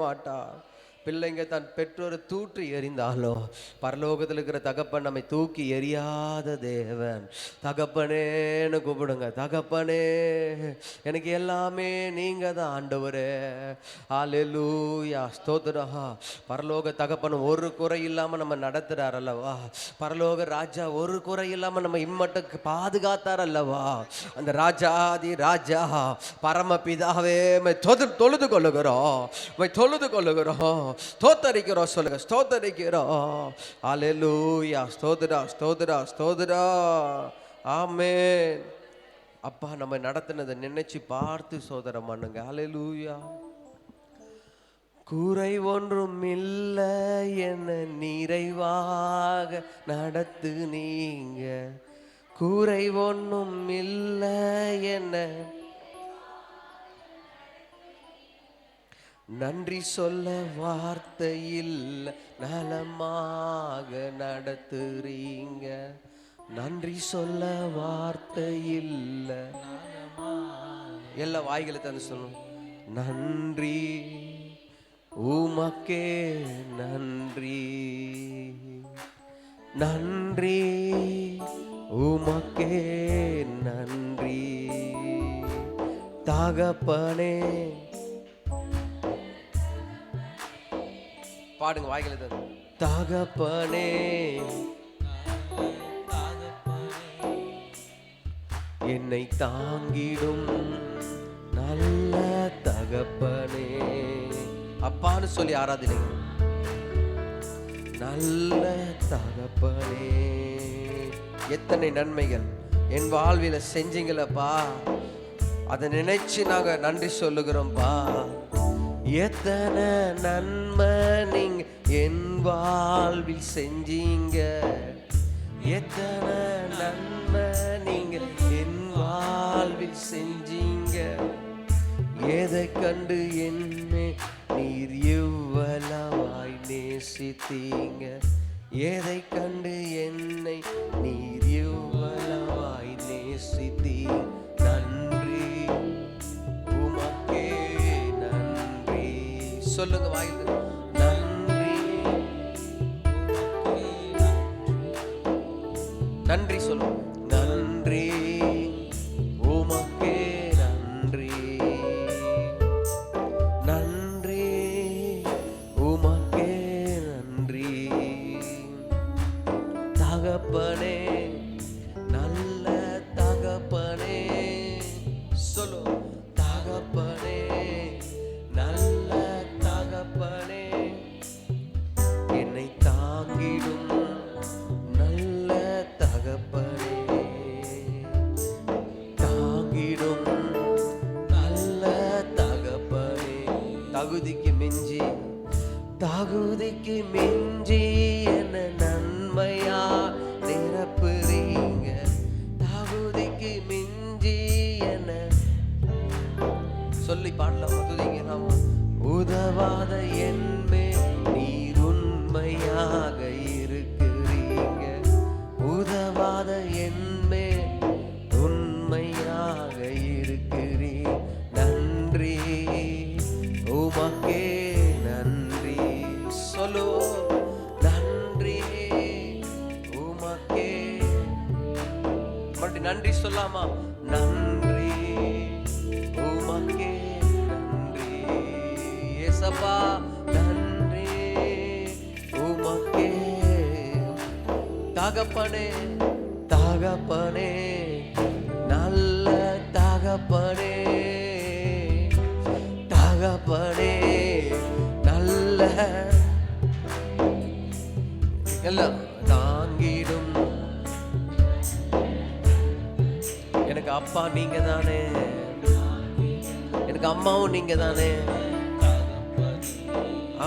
மாட்டார். பிள்ளைங்க தன் பெற்றோரை தூற்றி எறிந்தாலோ பரலோகத்தில் இருக்கிற தகப்பன் நம்மை தூக்கி எறியாத தேவன். தகப்பனேன்னு கூப்பிடுங்க. தகப்பனே, எனக்கு எல்லாமே நீங்க தான் ஆண்டவரே. ஹல்லேலூயா, ஸ்தோத்திரம். பரலோக தகப்பன் ஒரு குறை இல்லாம நம்ம நடத்துறார் அல்லவா. பரலோக ராஜா ஒரு குறை இல்லாம நம்ம இம்மட்டுக்கு பாதுகாத்தார் அல்லவா. அந்த ராஜாதி ராஜா பரமபிதாவே தொழுது கொள்ளுகிறோம், தொழுது கொள்ளுகிறோம், ஸ்தோத்தரிக்கிறோம். சொல்லுங்க, ஸ்தோத்தரிக்கிறோம். ஹல்லேலூயா, ஸ்தோத்திரா, ஸ்தோத்திரா, ஸ்தோத்திரா. ஆமென். அப்பா, நம்ம நடத்தினதை நினைச்சு பார்த்து சோதரம் பண்ணுங்க. ஹல்லேலூயா. குறை ஒன்றும் இல்லை என்ன நிறைவாக நடத்து நீங்க. குறை ஒன்றும் இல்லை என்ன நன்றி சொல்ல வார்த்தை இல்லை நலமாக நடத்துறீங்க. நன்றி சொல்ல வார்த்தை இல்லை. எல்லா வாய்களை தந்து சொல்லணும். நன்றி உமக்கே நன்றி, நன்றி உமக்கே நன்றி. தகப்பனே, பாடுங்க வாய்களை தந்து. தகப்பனே, என்னை தாங்கிடும் நல்ல தகப்பனே. அப்பான்னு சொல்லி ஆராதனை. நல்ல தகப்பனே, எத்தனை நன்மைகள் என் வாழ்வில செஞ்சீங்களப்பா. அதை நினைச்சு நாங்க நன்றி சொல்லுகிறோம்ப்பா. எத்தனை நன்மை நீங்க என் வாழ்வில் செஞ்சீங்க. எத்தனை நன்மை நீங்க என் வாழ்வில் செஞ்சீங்க. எதை கண்டு என்னை நீர் எவ்வளவாய் நேசித்தீங்க. எதை கண்டு என்னை நீர் எவ்வளவாய் நேசித்தீங்க. நன்றி உமக்கே நன்றி. சொல்லுங்க வாயில். நன்றி, நன்றி சொல்லுங்க. நன்றி உமக்கே நன்றி, நன்றி உமக்கே நன்றி. தகப்பனே, நல்ல தகப்பனே. சொல்லு. தகப்பனே, நல்ல தகப்பனே, என்னை தாங்கிடும் நல்ல தகப்பனே. தாங்கிடும் நல்ல தகப்பனே. தகுதிக்கு மிஞ்சி, தகுதிக்கு மிஞ்சி என்ன நன்மையா நிரப்புறீங்க. தகுதிக்கு மிஞ்சி என்ன சொல்லி பாடலாம். உதவாத என்மே நீர் உண்மையாக இருக்கிறீங்க. உதவாத என்மே உண்மையாக இருக்கிறீங்க. நன்றி உமக்கே நன்றி. சொல்லு. நன்றி உமக்கே. மறுபடியும் நன்றி சொல்லாமா? நன்றி உமக்கே நன்றி. ஏசப்பா நன்றி உமக்கே. தகப்பனே, தகப்பனே, நல்ல தகப்பனே. தகப்பனே, நல்ல எல்லாம் தாங்கிடும். எனக்கு அப்பா நீங்க தானே, எனக்கு அம்மாவும் நீங்க தானே.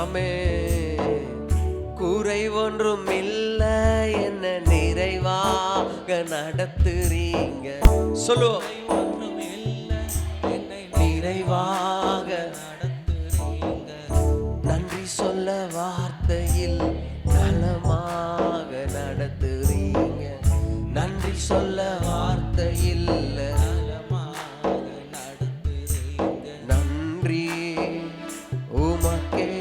ஆமே. குறை ஒன்றும் இல்லை என்ன நிறைவாக நடத்துறீங்க. சொல்லுவோம். நிறைவாக நடத்துறீங்க. நன்றி சொல்ல வார்த்தையில் நலமாக நடத்துறீங்க. நன்றி சொல்ல வார்த்தையில் நலமாக நடத்துறீங்க. நன்றி உமக்கே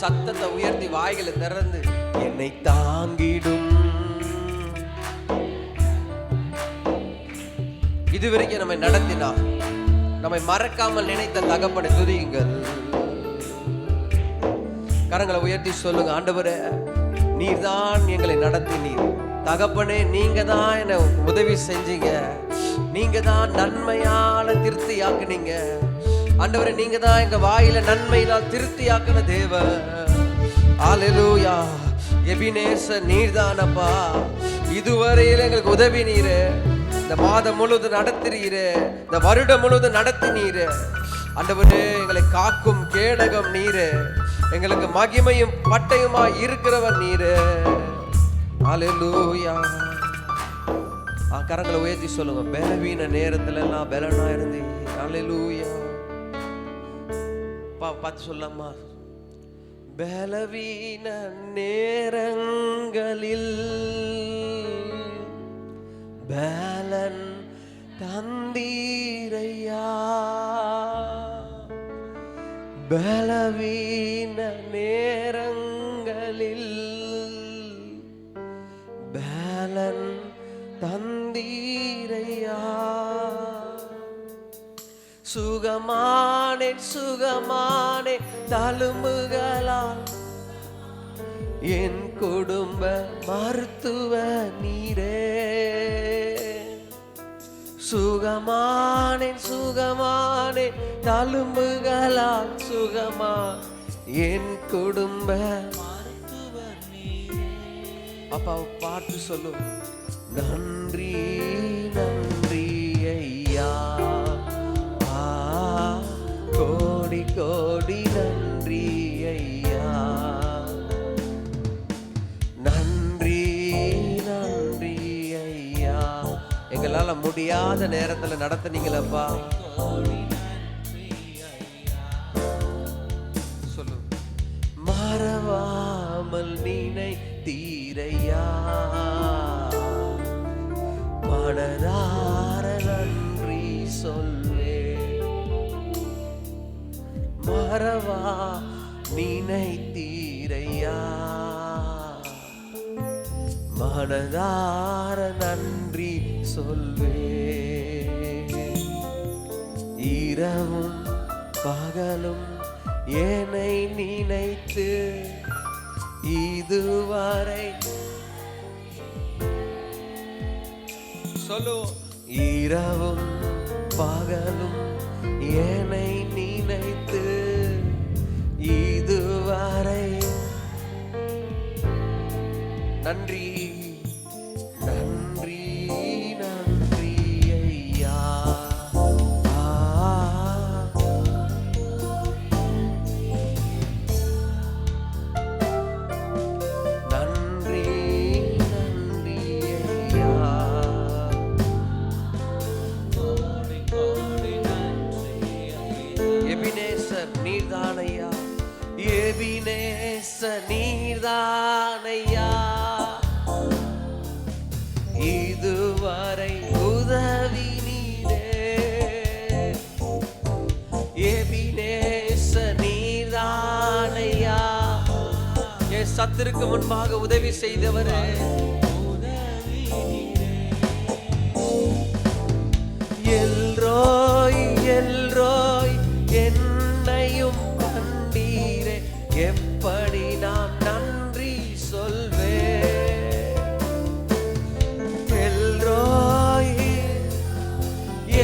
சத்தத்தை உயர்த்தி வாய்களை திறந்து என்னை தாங்கிடும். இதுவரைக்கும் நம்மை நடத்தினார், நம்மை மறக்காமல் நினைத்த தகப்பனை துதியுங்கள். கரங்களை உயர்த்தி சொல்லுங்க, ஆண்டவரே நீர்தான் எங்களை நடத்தினீர். தகப்பனே நீங்க தான் என்னை உதவி செஞ்சீங்க, நீங்க தான் நன்மையால திருப்தியாக்குனீங்க. ஆண்டவரே நீங்க தான் எங்க வாயில நன்மையினால் திருப்தியாக்குன தேவ. அல்லேலூயா. எபினேசர் நீர்தானப்பா, இதுவரையில் எங்களுக்கு உதவி நீரு. இந்த மாதம் முழுவதும் நடத்துறீரு, இந்த வருடம் முழுவதும் நடத்தினீரு. ஆண்டவரே எங்களை காக்கும் கேடகம் நீரு, எங்களுக்கு மகிமையும் பட்டயமா இருக்கிறவன் நீரு. அல்லேலூயா. கரங்களை உயர்த்தி சொல்லுங்க, பலவீன நேரத்துல எல்லாம் பலனா இருந்து. அல்லேலூயா. பார்த்து சொல்லம்மா, பலவீன நேரங்களில் பலன் தந்தீரையா. பலவீன நேரங்களில் பலன் தந்தீரையா. சுகமானே சுகமானே தழும்புகளால் என் குடும்ப மருத்துவ நீரே. சுகமானே சுகமானே தழும்புகளால் சுகமா என் குடும்ப மருத்துவ நீரே. அப்பா பாட்டு சொல்லு, நன்றி நன்றி ஐயா, கோடி கோடி நன்றி ஐயா. நன்றி நன்றி ஐயா, எங்களால முடியாத நேரத்துல நடத்துனீங்களப்பா. சொல்லு, மறவாமல் நினைத்தீரையா, மனதார நன்றி சொல்வே. மறவா நினைத்தீரையா, மனதார நன்றி சொல்வே. இரவும் பகலும் என்னை நினைத்து இதுவரை சொல்லு, இரவும் பகலும் என்னை நினைத்து இதுவரை நன்றி நன்றி நன்றி ஐயா. நன்றி நன்றி ஐயா. எபினேசர் நீர்தானையா, எபினேசர் நீர்தானையா, இதுவரை உதவி நீரே. எபினேசர் நீர்தானையா, என் சத்துருக்கு முன்பாக உதவி செய்தவரே. எல்ரோய் எல்ரோய் என்னையும் கண்டீரே, எப்படி நான் நன்றி சொல்வேன். எல்ரோய்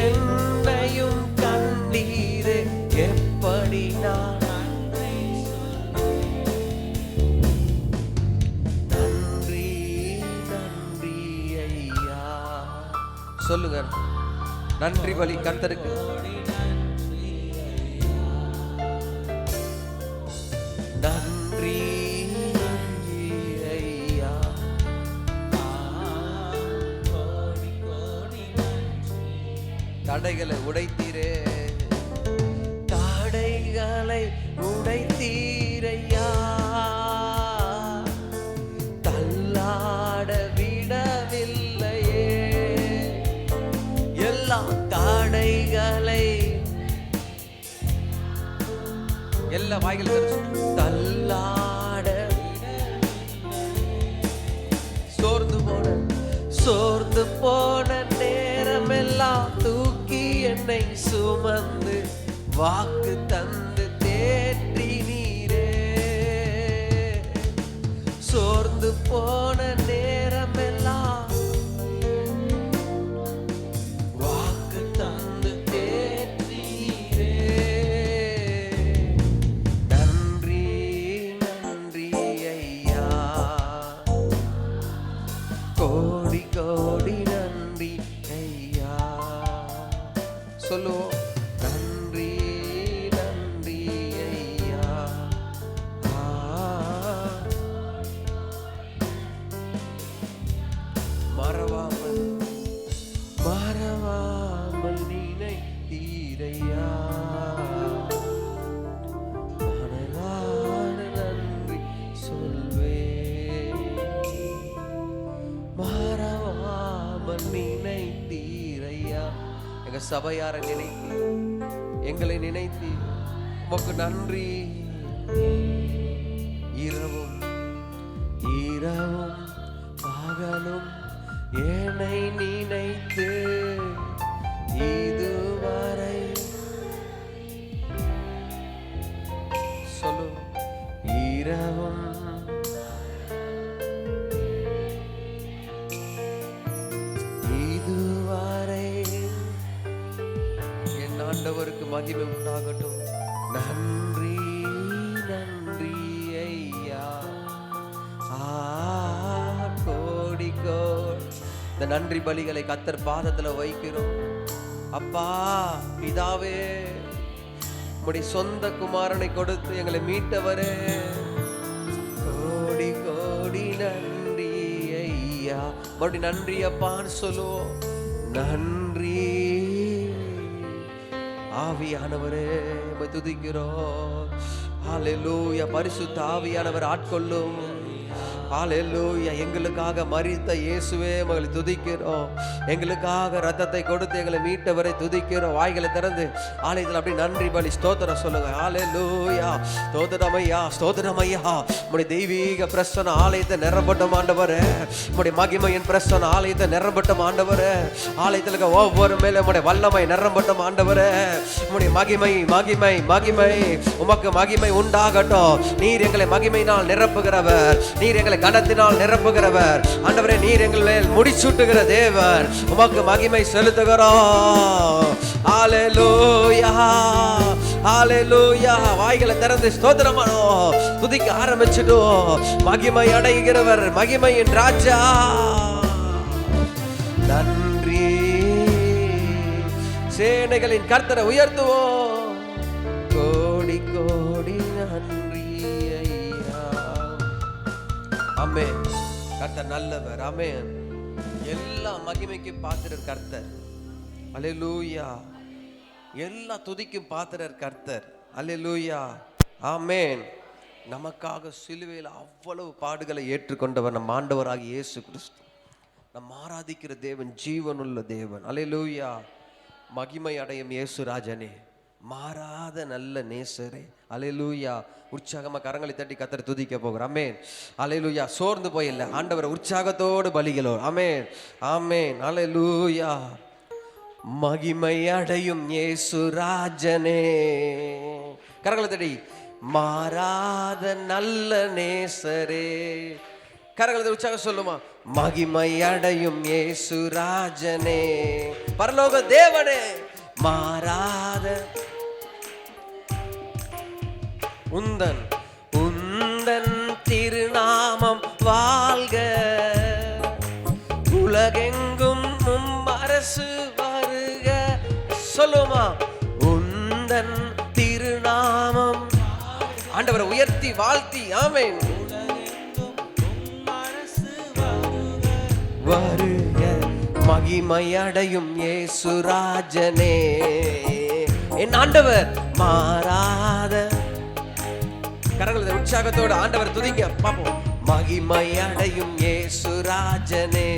என்னையும் கண்டீரே, எப்படி நான் நன்றி சொல்வேன். நன்றி நன்றி ஐயா. சொல்லுங்க, நன்றி பலி கர்த்தருக்கு. நன்றி நன்றி ஐயா. தடைகளை உடைத்தீரே, தடைகளை உடைத்தீரையா, தள்ளாட விடவில்லையே. எல்லா தடைகளை எல்லா வாய்கள் தள்ளாட சோர்ந்து போன நேரமெல்லாம் தூக்கி என்னை சுமந்து வாக்கு தந்து தேற்றி நீரே. சோர்ந்து போன நேரமெல்லாம் வாக்கு தந்து தேற்றி நீரே. நன்றி நன்றி ஐயா, கோடி கோடி நன்றி ஐயா. சொல்லுவோம், நன்றி நன்றி ஐயா. மறவாமல் மறவாமல் நினைத்தீரையா. மனதார நன்றி சொல்வேன். மறவாமல் நினைத்தீரையா. எங்க சபையாரை நினைத்து, எங்களை நினைத்து உமக்கு நன்றி. இரவும் இரவும் பகலும் என்னை நினைத்து இதுவரை சொல்லு. இரவும் இதுவரை என் ஆண்டவருக்கு மகிமை உண்டாகட்டும். நன்றி நன்றி ஐயா. கோடி கோடி இந்த நன்றி பலிகளை கர்த்தர் பாதத்துல வைக்கிறோம். அப்பா பிதாவே, உம்முடைய சொந்த குமாரனை கொடுத்து எங்களை மீட்டவரே, கோடி கோடி நன்றி ஐயா. மறுபடியும் நன்றி அப்பான்னு சொல்லுவோம். நன்றி ஆவியானவரே, துதிக்கிறோம். ஹல்லேலூயா. பரிசுத்த ஆவியானவர் ஆட்கொள்ளும். ஹல்லேலூயா. எங்களுக்காக மரித்த இயேசுவே மகளை துதிக்கிறோம். எங்களுக்காக ரத்தத்தை கொடுத்து எங்களை மீட்டவரை துதிக்கிறோம். வாய்களை திறந்து ஆலயத்தில் அப்படி நன்றி பலி ஸ்தோத்திரம் சொல்லுங்க. ஹல்லேலூயா. ஸ்தோத்திரம் ஐயா, ஸ்தோத்திரம் ஐயா. உம்முடைய தெய்வீக பிரசன்ன ஆலயத்தை நிரம்பட்டும் ஆண்டவரே. உம்முடைய மகிமையின் பிரசன்ன ஆலயத்தை நிரம்பட்டும் ஆண்டவரே. ஆலயத்தில் இருக்க ஒவ்வொரு மேல உம்முடைய வல்லமை நிரம்பட்டும் ஆண்டவரே. உம்முடைய மகிமை மகிமை மகிமை உமக்கு மகிமை உண்டாகட்டும். நீர் எங்களை மகிமையினால் நிரப்புகிறவர். நீர் எங்களை கனத்தினால் நிரப்புகிறவர். ஆண்டவரே, நீர் எங்கள் மேல் முடிசூட்டுகிற தேவன். உமக்கு மகிமை செலுத்துகிறோம். ஹல்லேலூயா, ஹல்லேலூயா. வாய்களை திறந்து ஸ்தோத்திரமானோ துதிக்க ஆரம்பிச்சிட்டோம். மகிமை அடைகிறவர், மகிமையின் ராஜா. நன்றி. சேனைகளின் கர்த்தரை உயர்த்துவோம். கோடி கோடி நன்றி ஐயா. ஆமென். கர்த்தர் நல்லவர். ஆமென். எல்லா மகிமைக்கு பாத்திரர் கர்த்தர். அல்லேலூயா. எல்லா துதிக்கும் பாத்திரர் கர்த்தர். அல்லேலூயா. ஆமென். நமக்காக சிலுவையில் அவ்வளவு பாடுகளை ஏற்றுக்கொண்டவர் நம் ஆண்டவராகிய இயேசு கிறிஸ்து. நம் ஆராதிக்கிற தேவன் ஜீவனுள்ள தேவன். அல்லேலூயா. மகிமை அடையும் இயேசு ராஜனே, மாறாத நல்ல நேசரே. அல்லேலூயா. உற்சாகமா கரங்களை தட்டி கர்த்தரை துதிக்க போகிறோம். ஆமென். அல்லேலூயா. சோர்ந்து போயில்லை, ஆண்டவர் உற்சாகத்தோடு பலிகளோ. ஆமென், ஆமென். அல்லேலூயா. மகிமை அடையும் இயேசு ராஜனே. கரங்களை தட்டி, மாறாத நல்ல நேசரே. கரங்களை உற்சாக சொல்லுமா. மகிமை அடையும் இயேசு ராஜனே, பரலோக தேவனே, மாறாத உந்தன் உந்தன் திருநாமம் வாழ்க. உலகெங்கும் அரசு வருக. சொல்லுமா. உந்தன் திருநாமம். ஆண்டவரை உயர்த்தி வாழ்த்தி. ஆமென். வருக. மகிமை அடையும் இயேசு ராஜனே, என் ஆண்டவர் மாறாத. கரங்களை உற்சாகத்தோடு ஆண்டவர் துதிங்க பாப்போம். மகிமை அடையும் இயேசு ராஜனே,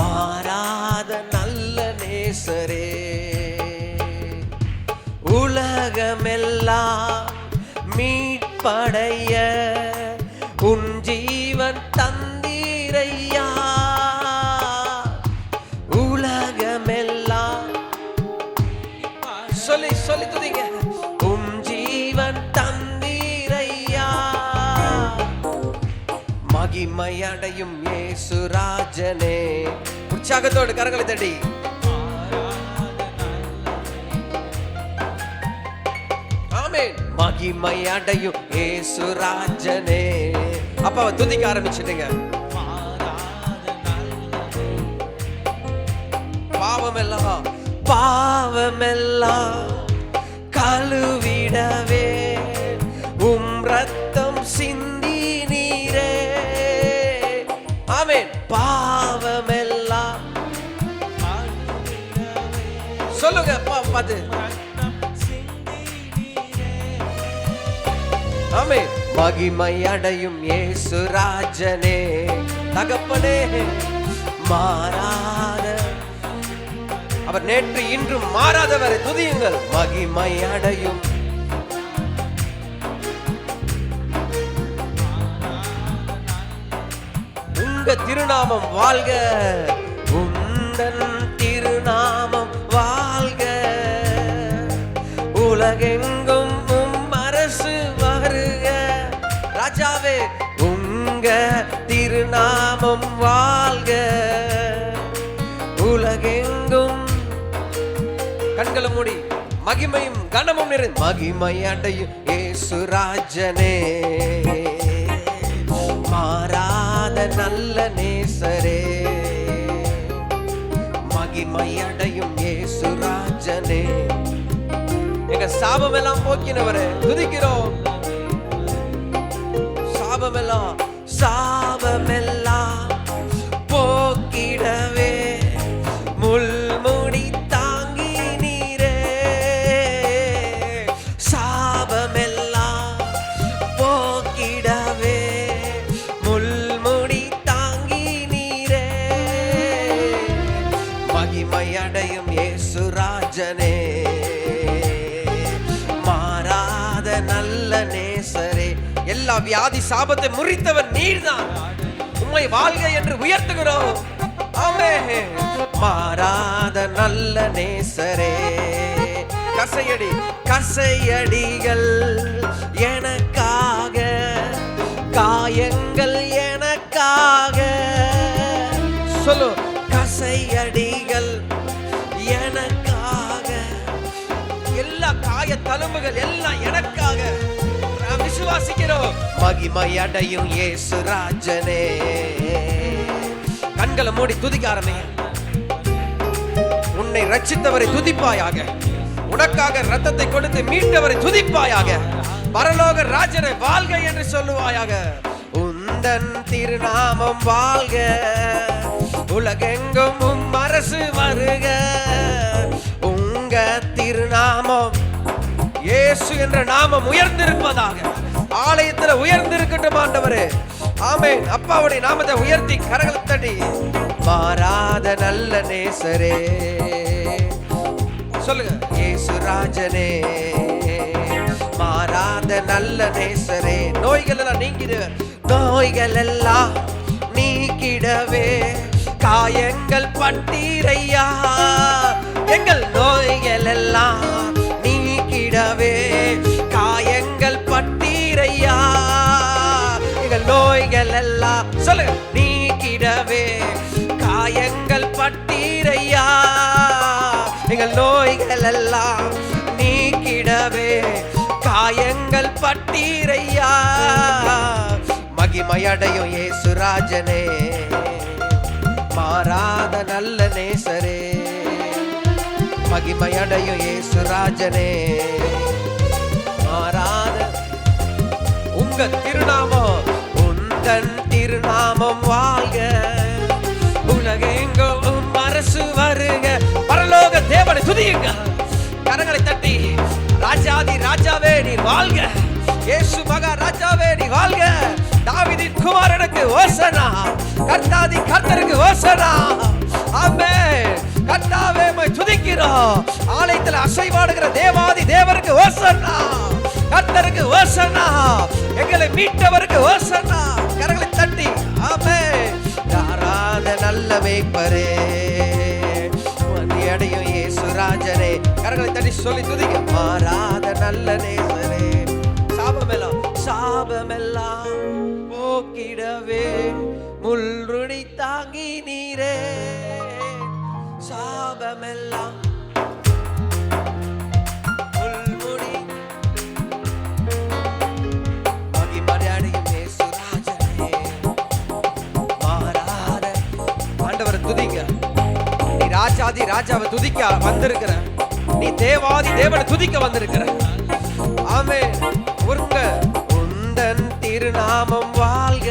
மாறாத நல்ல நேசரே. உலக உலகமெல்லாம் மீட்படைய உன் ஜீவன் தந்தீரையா. உலகமெல்லாம் சொல்லி சொல்லி துதிங்க. உன் ஜீவன் தந்தீரையா. மகிமை அடையும் இயேசு ராஜனே. உற்சாகத்தோடு கரங்களை தட்டி ஆமென். மகிமை அடையும் இயேசு ராஜனே. அப்ப துதிக்க ஆரம்பிச்சிட்டீங்க. பாவமெல்லாம் பாவமெல்லாம் கழுவிடவே உம் ரத்தம் சிந்தி நீரே. ஆமென். பாவமெல்லாம் சொல்லுங்க பாத்து. ஆமென். மகிமை அடையும் இயேசு ராஜனே. தகப்பனே மாறாத அவர் நேற்று இன்றும் மாறாதவரை துதியுங்கள். மகிமை அடையும் உங்க திருநாமம் வாழ்க. உந்தன் திருநாமம் வாழ்க. உலகெங்கும் உம் அரசு வருக. ராஜாவே உங்க திருநாமம் வாழ்க. உலகெங்கும் கண்களை மூடி மகிமையும் கனமும் நிறைந்த மகிமை அடையும் இயேசு ராஜனே. மாறாத நல்ல நேசரே. மகிமை அடையும் இயேசு ராஜனே. எங்க சாபம் எல்லாம் போக்கினவரே துதிக்கிறோம். சாபமெல்லாம் சாபமெல்லாம் போக்கிடவே முள்முடி தாங்கி நீரே. சாபமெல்லாம் போக்கிடவே முள்முடி தாங்கி நீரே. மகிமை அடையும் இயேசு ராஜனே. மாறாத நல்ல நேசரே. எல்லா வியாதி சாபத்தை முறித்தவர் நீர்தான். உம்மை வாழ்க என்று உயர்த்துகிறோம். ஆமென். மாறாத நல்ல நேசரே. கசையடி கசையடிகள் எனக்காக, காயங்கள் எனக்காக. சொல்லு. கசையடிகள் எனக்காக. எல்லா காய தழும்புகள் எல்லாம் எனக்காக. விசுவாசிக்கிறோம். மகிமை அடையும் இயேசு ராஜனே. கண்களை மூடி துதிக்க ஆரம்பிங்க. உன்னை ரட்சித்தவரை துதிப்பாயாக. உனக்காக ரத்தத்தை கொடுத்து மீட்டவரை துதிப்பாயாக. பரலோக ராஜனை வாழ்க என்று சொல்லுவாயாக. உந்தன் திருநாமம் வாழ்க. உலகெங்கும் உம் அரசு வருக. உங்க திருநாமம் இயேசு என்ற நாமம் உயர்ந்திருப்பதாக. ஆலயத்தில் உயர்ந்திருக்கட்டும் ஆண்டவரே. ஆமென். அப்பாவுடைய நாமத்தை உயர்த்தி கரங்களை தட்டி மாறாத நல்ல நேசரே. சொல்லுங்க. இயேசு ராஜனே. மாறாத நல்ல நேசரே. நோய்கள் எல்லாம் நீக்கிடுவர். நோய்கள் எல்லாம் நீக்கிடவே காயங்கள் பட்டீரையா. எங்கள் நோய்கள் எல்லாம் நீக்கிடவே காயங்கள் பட்டீரையா. எங்கள் நோய்கள் எல்லாம் சொல்லுங்க. நீக்கிடவே காயங்கள் பட்டீரையா. எங்கள் நோய்கள் எல்லாம் நீக்கிடவே காயங்கள் பட்டீரையா. மகிமை அடையும் இயேசு ராஜனே. மாறாத நல்ல நேசரே. மகிமை அடையும் இயேசு ராஜனே. மாறாத உங்க திருநாமம். உந்தன் திருநாமம் வாழ்க. உலகெங்கும் அரசு வருக. பரலோக தேவனை துதியுங்க. கரங்களை தட்டி ராஜாதி ராஜாவே நீ வாழ்க. இயேசு மகா ராஜாவே நீ வாழ்க. தாவீதின் குமாரனுக்கு ஓசனா. கர்த்தாதி கர்த்தருக்கு ஓசனா. ஆமென். கர்த்தாவே உம்மை துதிக்கிறோம். துதிக்கிறோம். ஆலயத்தில் அசைவாடுகிற தேவாதி தேவருக்கு ஓசன்னா, கர்த்தருக்கு ஓசன்னா, எங்களை மீட்டவருக்கு ஓசன்னா. கரங்களை தட்டி ஆமென். யாராத நல்ல மேய்ப்பரே, அடையும் இயேசு ராஜனே. கரங்களை தட்டி சொல்லி துதிக்க. மாறாத நல்ல நேசரே, சாபமெல்லாம் போக்கிடவே முள்ளுடி தாங்கி நீரே. சாபமெல்லாம் முள்முடி மகிமடையும் இயேசு ராஜனே. மாறாத ஆண்டவரை துதிங்க. நீ ராஜாதி ராஜாவை துதிக்க வந்திருக்கிற, நீ தேவாதி தேவனை துதிக்க வந்திருக்கிற. ஆமென். உந்தன் திருநாமம் வாழ்க,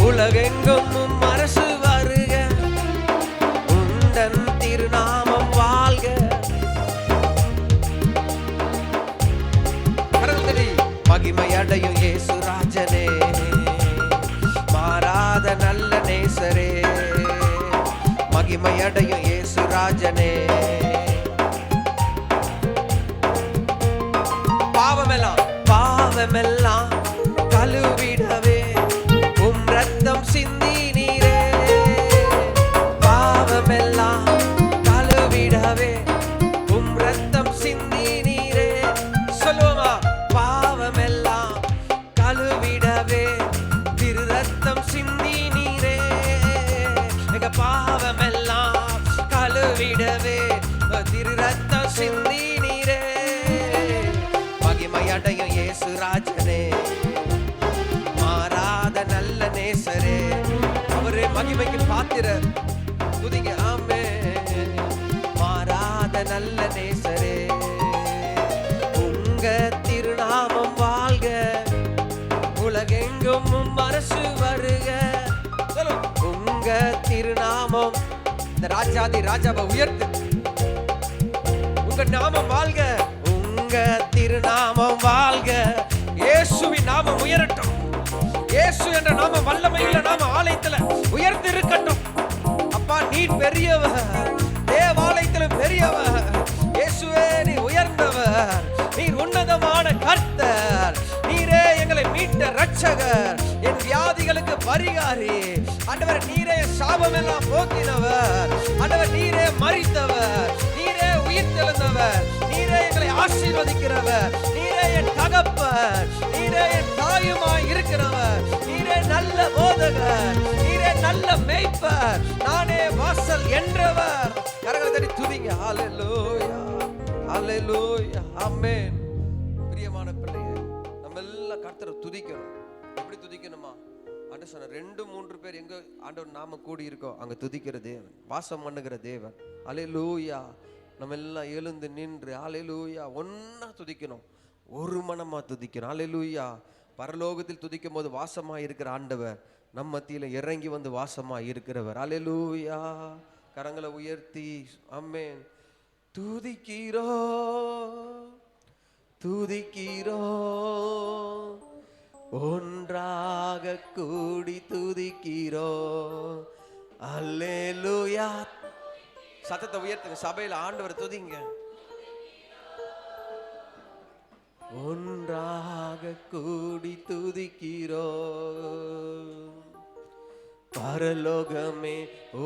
உலகெங்கும் அரசு வருக. உந்தன் திருநாமம் வாழ்க. மகிமை அடையும் இயேசு ராஜனே, மாறாத நல்ல நேசரே. மகிமை அடையும் இயேசு ராஜனே. பாவமெல்லாம் கழுவிடவே உம் ரத்தம் சிந்தி நீரே. பாவமெல்லாம் கழுவிடவே உம் ரத்தம் சிந்தி நீரே. சொல்லுவோமா? பாவமெல்லாம் கழுவிடவே திரு ரத்தம் சிந்தி நீரே. எங்க பாவமெல்லாம் கழுவிடவே திரு ரத்தம் சிந்தி நீரே. மகிமை அடையும் இயேசு ராஜனே, மாறாத நல்ல நேசரே. அவரே மகிமைக்கு பாத்திரர். துதிங்க ஆமென். மாறாத நல்ல நேசரே, உங்க திருநாமம் வாழ்க, உலகெங்கும் அரசு வருக. உங்க திருநாமம், இந்த ராஜாதி ராஜாவை உயர்த்து. உங்க நாமம் வாழ்க, உங்க திருநாமம் வாழ்க. இயேசுவின் நாமம் உயரட்டும். இயேசு என்ற நாமம் வல்லமையுள்ள நாமம் ஆலயத்துல உயர்ந்து இருக்கட்டும். அப்பா நீர் பெரியவர், தேவாலயத்தில் பெரியவர். இயேசுவே நீ உயர்ந்தவர், நீர் உன்னதமான கர்த்தர். நீரே எங்களை மீட்ட ரட்சகர், என் வியாதிகளுக்கு பரிகாரி. ஆண்டவர் நீரே சாபமெல்லாம் போக்கினவர். ஆண்டவர் நீரே மரித்தவர், நீரே உயிர் தெழுந்தவர், நீரே எங்களை ஆசீர்வதிக்கிறவர். நீரே என் தகப்பர், நீரே என் தாயுமாய் இருக்கிறவர். நீரே நல்ல போதகர், நீரே நல்ல மேய்ப்பர், நானே வாசல் என்றவர். கரங்களை தட்டி துதிங்க. ஹல்லேலூயா, ஹல்லேலூயா, ஆமென். பிரியமான பிள்ளையே, நம்ம எல்லாம் கர்த்தரை துதிக்கணும். எப்படி துதிக்கணுமா? ஆண்டவர் சொன்ன 2-3 பேர் எங்க ஆண்டவர் நாம கூடி இருக்கோ அங்க துதிக்கிற தேவன், வாசம் பண்ணுகிற தேவன். ஹல்லேலூயா. நம்ம எல்லாம் எழுந்து நின்று ஹல்லேலூயா ஒன்னா துதிக்கணும், ஒரு மனமா துதிக்கணும். ஹல்லேலூயா. பரலோகத்தில் துதிக்கும் போது வாசமா இருக்கிற ஆண்டவர் நம்ம மத்தியில இறங்கி வந்து வாசமா இருக்கிறவர். ஹல்லேலூயா. கரங்களை உயர்த்தி ஆமென். துதிக்கிறோ துதிக்கிறோ, ஒன்றாக கூடி துதிக்கிறோ. அல்லேலூயா. சத்தத்தை உயர்த்துங்க. சபையில ஆண்டவர் துதிங்க. ஒன்றாக கூடி துதிக்கிறோ. பரலோகமே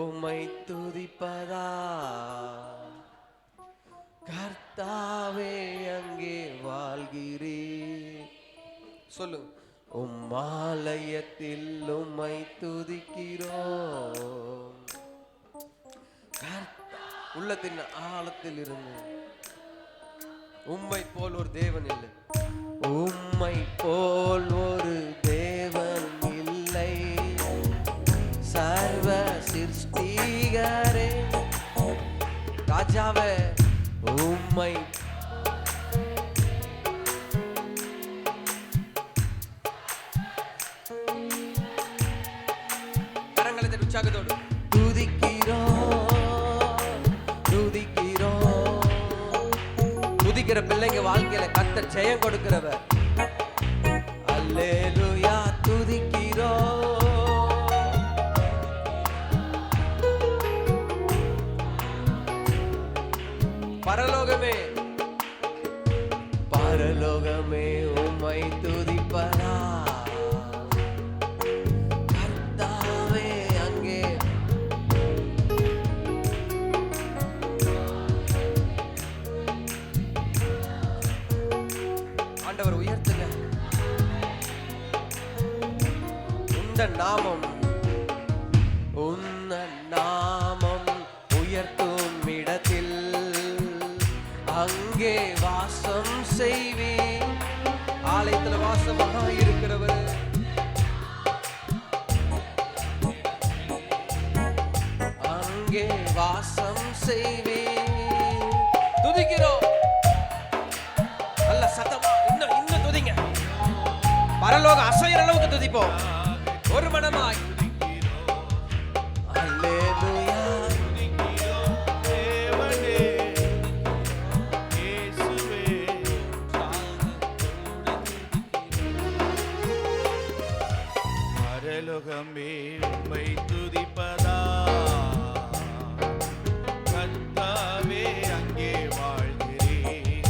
உம்மை துதிப்பதா, கர்த்தாவே அங்கே வாழ்கிறே. சொல்லு. உம்மாலயத்தில் உம்மை துதிக்கிறோம். உள்ளத்தின் ஆழத்தில் இருந்து உம்மை போல் ஒரு தேவன் இல்லை, உம்மை போல் ஒரு தேவன் இல்லை. சர்வ சிருஷ்டிகரே ராஜாவே உம்மை கரங்களை தட்டி உற்சாகத்தோடு துதிக்கிற பிள்ளைங்க வாழ்க்கையில கர்த்தர் ஜெயம் கொடுக்கிறவர். அல்லேலூயா. துதிக்கிறோ. 1 பரலோகமே உம்மை துதிப்பதா, கர்த்தாவே அங்கே ஆண்டவர் உயர்த்துங்க. உந்த நாமம் உயர்த்தும் இடத்தில் அங்கே வாசம் செய்வே. ஆலயத்தில் வாசமாக இருக்கிறவர் அங்கே வாசம் செய்வே. துதிக்கிறோம் நல்ல சத்தமா, இன்னும் துதிங்க. பரலோக அசைகிற அளவுக்கு துதிப்போம் ஒரு மனமாய். அல்லேலூயா பரலோகமே உம்மை துதிப்பதா, கர்த்தாவே அங்கே வாழ்கிறேன்.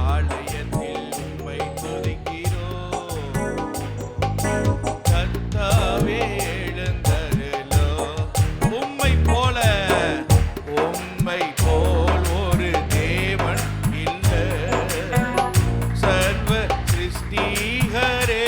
ஆலயத்தில் உம்மை துதிக்கிறோம், கர்த்தாவே எழுந்தருளோ. உம்மை போல் ஒரு தேவன் இல்லை, சர்வ சிருஷ்டிகரே.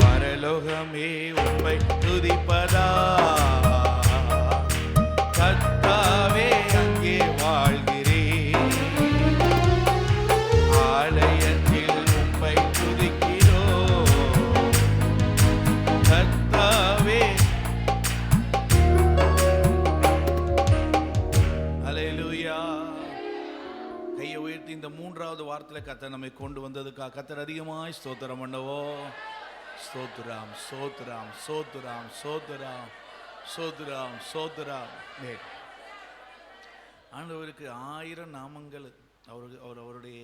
பரலோகமே உம்மை துதிப்பதா, கர்த்தாவே அங்கே வாழ்கிறேன். ஆலயத்தில் உம்மை துதிக்கிறோம், கர்த்தாவே. அல்லேலூயா. கையை உயர்த்தி இந்த மூன்றாவது வார்த்தையில கர்த்தர் நம்மை கொண்டு வந்ததுக்காக கர்த்தர் அதிகமாய் ஸ்தோத்திரம் பண்ணுவோம். ஸ்தோத்திரம் ஸ்தோத்திரம் ஸ்தோத்திரம் ஸ்தோத்திரம் ஸ்தோத்திரம் ஸ்தோத்திரம். ஆண்டவருக்கு 1000 நாமங்கள், அவருடைய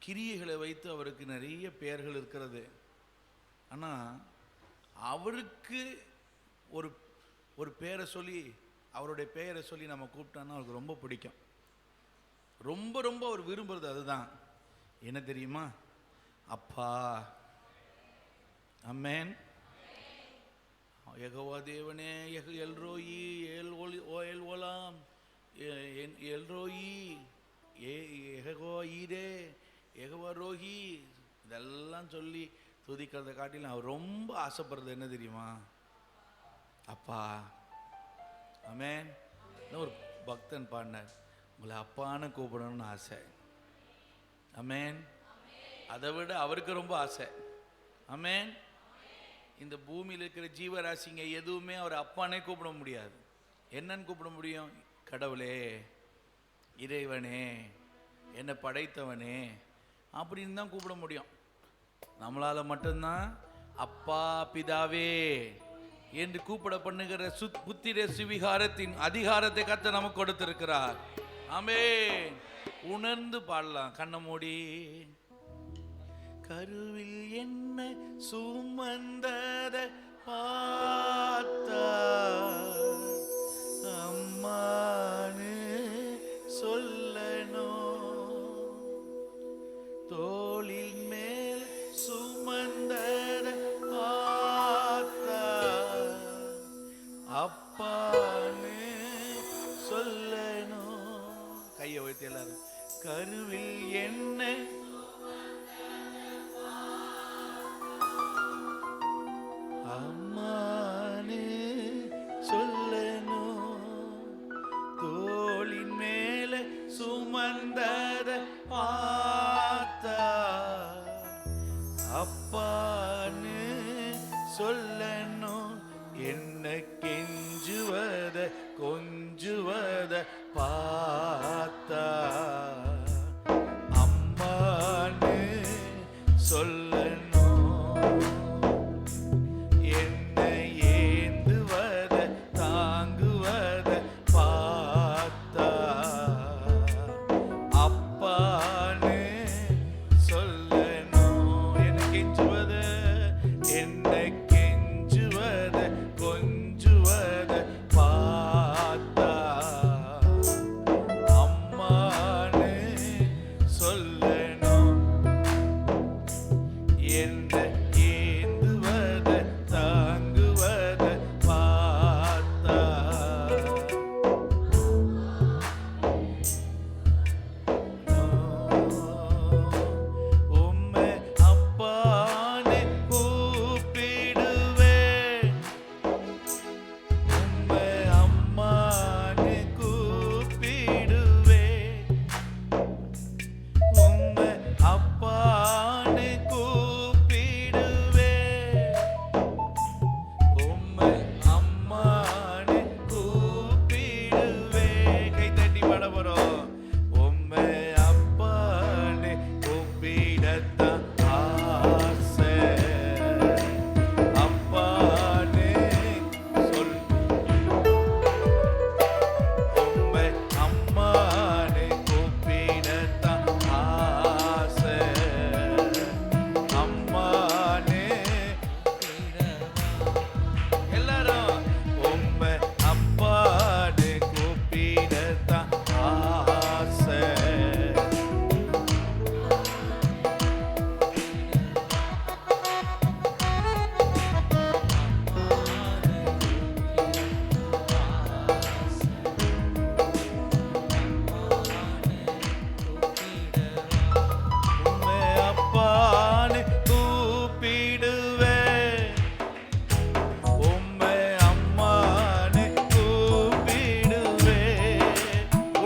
கிரியைகளை வைத்து அவருக்கு நிறைய பெயர்கள் இருக்கிறது. ஆனால் அவருக்கு ஒரு பெயரை சொல்லி, அவருடைய பெயரை சொல்லி நம்ம கூப்பிட்டோன்னா அவருக்கு ரொம்ப பிடிக்கும். ரொம்ப ரொம்ப அவர் விரும்புறது அதுதான். என்ன தெரியுமா? அப்பா. ஆமென். யெகோவா தேவனே, எல்ரோயி, எல் ஓலாம், எல்ரோயி, யெகோவா ஈரே, யெகோவா ரோஹி, இதெல்லாம் சொல்லி துதிக்கிறத காட்டிலும் அவர் ரொம்ப ஆசைப்படுறது என்ன தெரியுமா? அப்பா. ஆமென். ஒரு பக்தன் பாடினார், உங்களை அப்பான்னு கூப்பிடணும்னு ஆசை. ஆமென். அதை விட அவருக்கு ரொம்ப ஆசை. ஆமென். இந்த பூமியில் இருக்கிற ஜீவராசிங்க எதுவுமே அவர் அப்பானே கூப்பிட முடியாது. என்னன்னு கூப்பிட முடியும்? கடவுளே, இறைவனே, என்னை படைத்தவனே அப்படின்னு தான் கூப்பிட முடியும். நம்மளால மட்டும்தான் அப்பா பிதாவே என்று கூப்பிட பண்ணுகிற புத்திர சுவிகாரத்தின் அதிகாரத்தை கர்த்தர் நமக்கு கொடுத்திருக்கிறார். ஆமென். உணர்ந்து பாடலாம். கண்ண மூடி. கருவில் என்ன சுமந்தத பார்த்தா அம்மானு சொல்லணும், தோளின் மேல் சுமந்தத பார்த்தா அப்பானு சொல்லணும். கையை வைத்து எல்லாரும். கருவில் என்ன அம்மானு சொல்லணும், தோளின் மேல சுமந்தத பார்த்தா அப்பான்னு சொல்லணும். என்ன கெஞ்சுவத கொஞ்சுவத பார்த்தா அம்மான்னு சொல்லணும். என்னை ஏந்துவத தாங்குவத பார்த்தா அப்பான்னு சொல்லணும். என்னை கெஞ்சுவத என்னை கெஞ்சுவத கொஞ்சுவத பார்த்தா அம்மான்னு சொல்லணும். என்னை ஏந்துவத தாங்குவத பார்த்தா உம்மை அப்பான்னு கூப்பிடுவேன். உம்மை அம்மான்னு கூப்பிடுவேன். உம்மை அப்பான்னு கூப்பிடுவேன். உம்மை அம்மான்னு கூப்பிடுவேன். கை தட்டி பாட போறோம். உம்மை அப்பான்னு கூப்பிடத்தான் ஆசை. அப்பான்னு சொல். உம்மை அம்மான்னு கூப்பிடத்தான் ஆசை. அம்மான்னு எல்லாரும் உம்மை அப்பான்னு கூப்பிடத்தான் ஆசை. உம்மை அப்பான்னு கூப்பிடுவேன். உம்மை அம்மான்னு கூப்பிடுவேன்.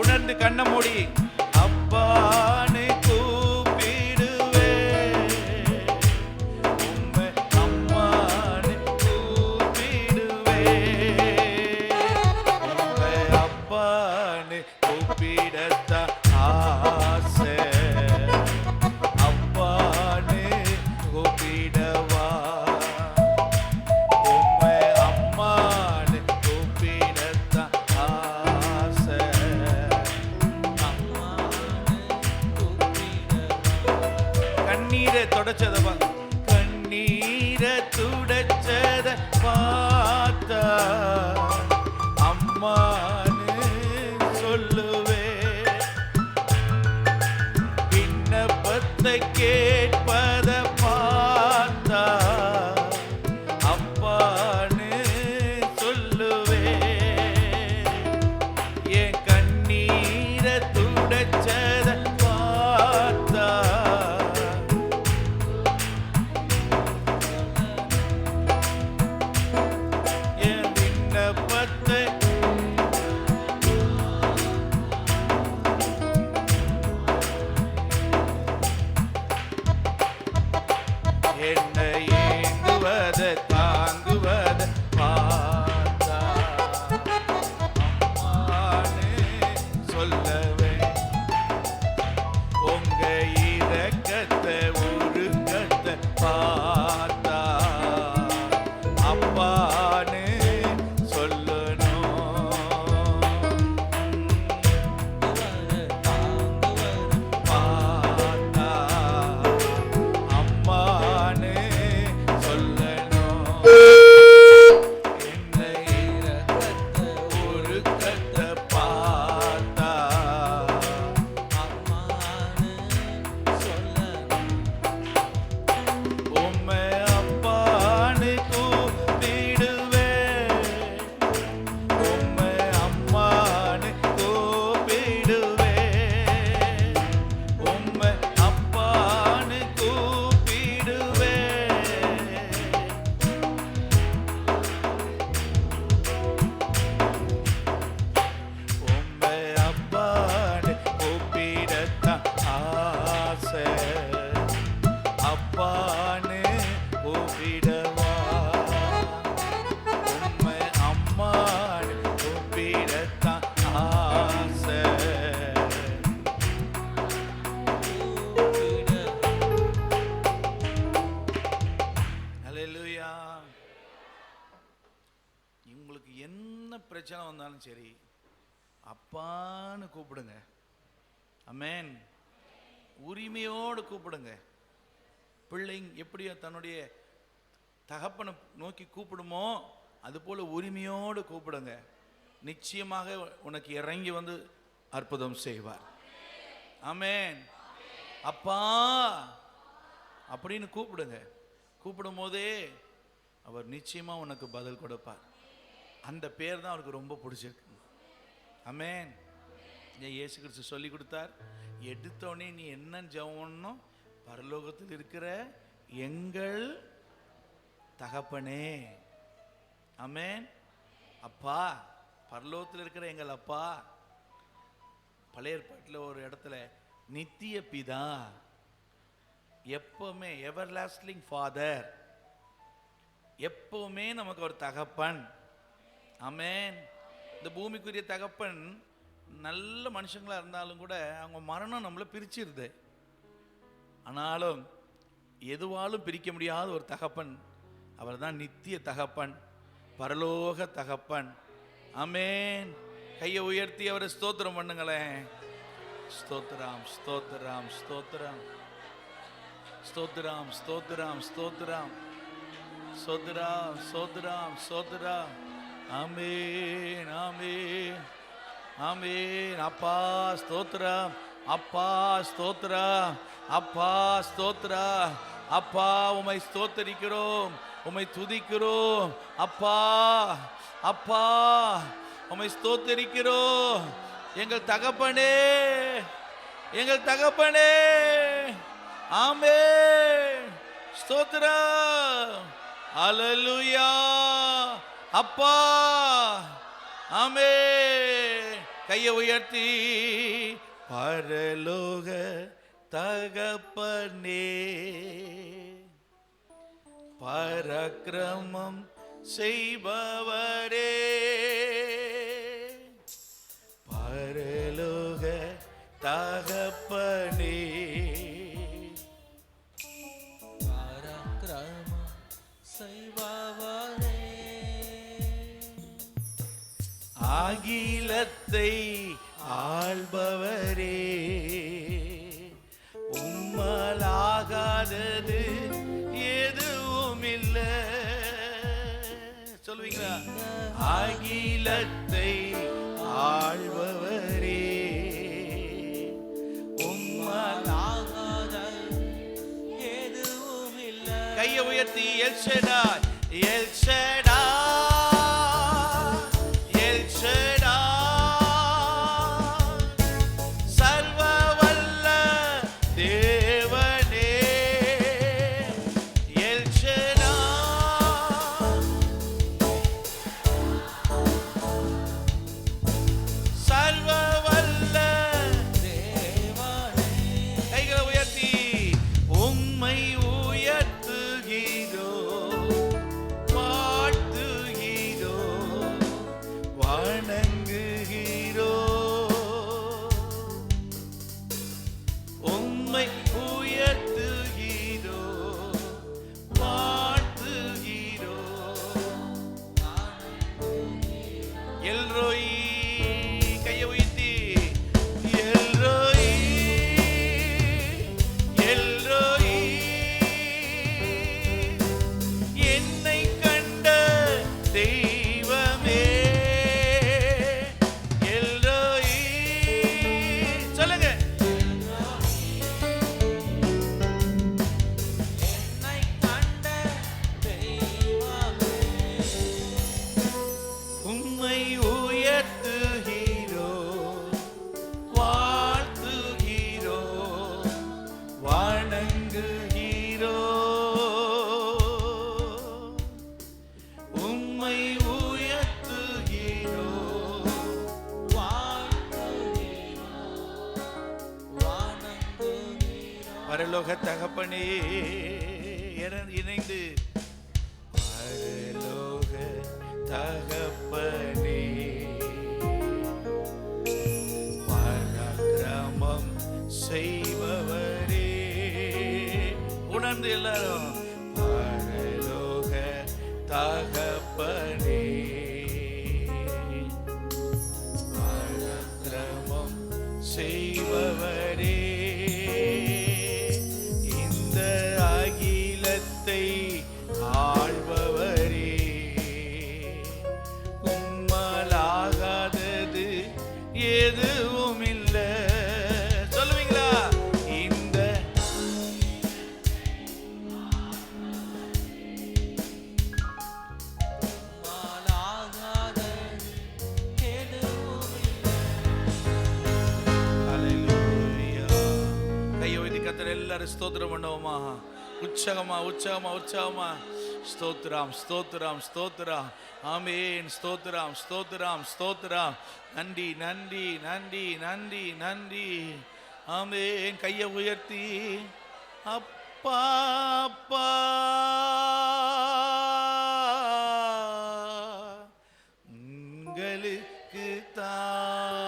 உணர்ந்து கண்ண மூடி அப்பான்னு கூப்பிடுவேன். உம்மை அம்மான்னு கூப்பிடுவேன். உம்மை அப்பான்னு கூப்பிடத்தான் ஆசை. அப்பான்னு கூப்பிடவா. உம்மை அம்மான்னு கூப்பிடத்தான் ஆசை. கண்ணீரை தொடச்சதவா. கண்ணீரை துடைச்சத பார்த்தா அம்மான்னு சொல்லுவேன். விண்ணப்பத்தை கேட்பத பார்த்தா அப்பான்னு சொல்லுவேன். என் கண்ணீரை துடைச்சத பார்த்தா இருந்தாலும் சரி, அப்பான்னு கூப்பிடுங்க. ஆமென். உரிமையோடு கூப்பிடுங்க. பிள்ளைங்க எப்படியோ தன்னுடைய தகப்பனை நோக்கி கூப்பிடுமோ அதுபோல உரிமையோடு கூப்பிடுங்க. நிச்சயமாக உனக்கு இறங்கி வந்து அற்புதம் செய்வார். ஆமென். அப்பா அப்படின்னு கூப்பிடுங்க. கூப்பிடும் போதே அவர் நிச்சயமா உனக்கு பதில் கொடுப்பார். அந்த பேர் தான் அவருக்கு ரொம்ப பிடிச்சிருக்கு. ஆமென். இயேசு கிறிஸ்து சொல்லி கொடுத்தார், எடுத்தோடனே நீ என்ன ஜெபம்னும், பரலோகத்தில் இருக்கிற எங்கள் தகப்பனே. ஆமென். அப்பா, பரலோகத்தில் இருக்கிற எங்கள் அப்பா. பழைய ஏற்பாட்டில் ஒரு இடத்துல நித்திய பிதா, எப்பவுமே எவர்லாஸ்டிங் ஃபாதர், எப்பவுமே நமக்கு ஒரு தகப்பன். ஆமென். இந்த பூமிக்குரிய தகப்பன் நல்ல மனுஷங்களா இருந்தாலும் கூட அவங்க மரணம் நம்மளை பிரிச்சிருது. ஆனாலும் எதுவாலும் பிரிக்க முடியாத ஒரு தகப்பன், அவர் தான் நித்திய தகப்பன், பரலோக தகப்பன். ஆமென். கையை உயர்த்தி அவரை ஸ்தோத்திரம் பண்ணுங்களேன். ஸ்தோத்திரம், ஸ்தோத்திரம், ஸ்தோத்திரம், ஸ்தோத்திரம், ஸ்தோத்திரம், ஸ்தோத்திரம், ஸ்தோத்திரம், ஸ்தோத்திரம், ஸ்தோத்திரம். ஆமென், ஆமென், ஆமென். அப்பா ஸ்தோத்திரம், அப்பா ஸ்தோத்திரம், அப்பா ஸ்தோத்திரம். அப்பா உம்மை ஸ்தோத்தரிக்கிறோம், உம்மை துதிக்கிறோம். அப்பா, அப்பா உம்மை ஸ்தோத்தரிக்கிறோம். எங்கள் தகப்பனே, எங்கள் தகப்பனே. ஆமென். ஸ்தோத்திரம். அல்லேலூயா. அப்பா. ஆமென். கையை உயர்த்தி, பரலோக தகப்பனே, பராக்கிரமம் செய்பவரே, பரலோக தகப்பனே, பராக்கிரமம் செய்பவரே, அகிலத்தை ஆள்பவரே, உம்மலாகாதது எதுவும் இல்லை. சொல்லுவீங்களா? அகிலத்தை ஆள்பவரே, உம்மலாகாதது எதுவும் இல்லை. கையை உயர்த்தி, L Shaddai, L Shaddai, L Shaddai, சர்வ வல்ல தேவனே, எல் ஷடாய், சர்வ வல்ல தேவனே, கைகளை உயர்த்தி, உம்மை உயர்த்துகிறோ, வாழ்த்துகிறோ, வணங்குகிறோ, உம்மை உயர்த்துகிறோ, வாழ்த்துகிறோ. எல்ரோயி, கையை உயர்த்தி, எல்ரோயி, எல்ரோயி, என்னை கண்ட தெய்வமே, எல்ரோயி. சொல்லுங்க. என்னை கண்ட தெய்வமே, உம்மை உயர்த்துகிறோ, வாழ்த்துகிறோ, வணங்குகிறோ, உம்மை உயர்த்துகிறோ, வணங்குகிறோம். பரலோக தகப்பனே, இணைந்து, பரலோக தகப்பனே, பராக்கிரமம் செய்பவரே, உணர்ந்து எல்லாரும், பரலோக தகப்பனே, செய்பவரே, இந்த அகிலத்தை ஆள்பவரே, உம்மலாகாதது எதுவும் இல்லை. சொல்லுவீங்களா? இந்த மாலாகாத எதுவும் இல்லை. ஹல்லேலூயா. கையை உயர்த்தி கர்த்தரை எல்லாரும் ஸ்தோத்திரம் பண்ணுவோமா? உற்சாகமா உற்சாகமா உற்சாகமா. ஸ்தோத்திரம் ஸ்தோத்திரம் ஸ்தோத்திரம். ஆமென். ஸ்தோத்திரம் ஸ்தோத்திரம் ஸ்தோத்திரம். நன்றி நன்றி நன்றி நன்றி நன்றி. ஆமென். கையை உயர்த்தி அப்பா அப்பா உங்களுக்கு தான்.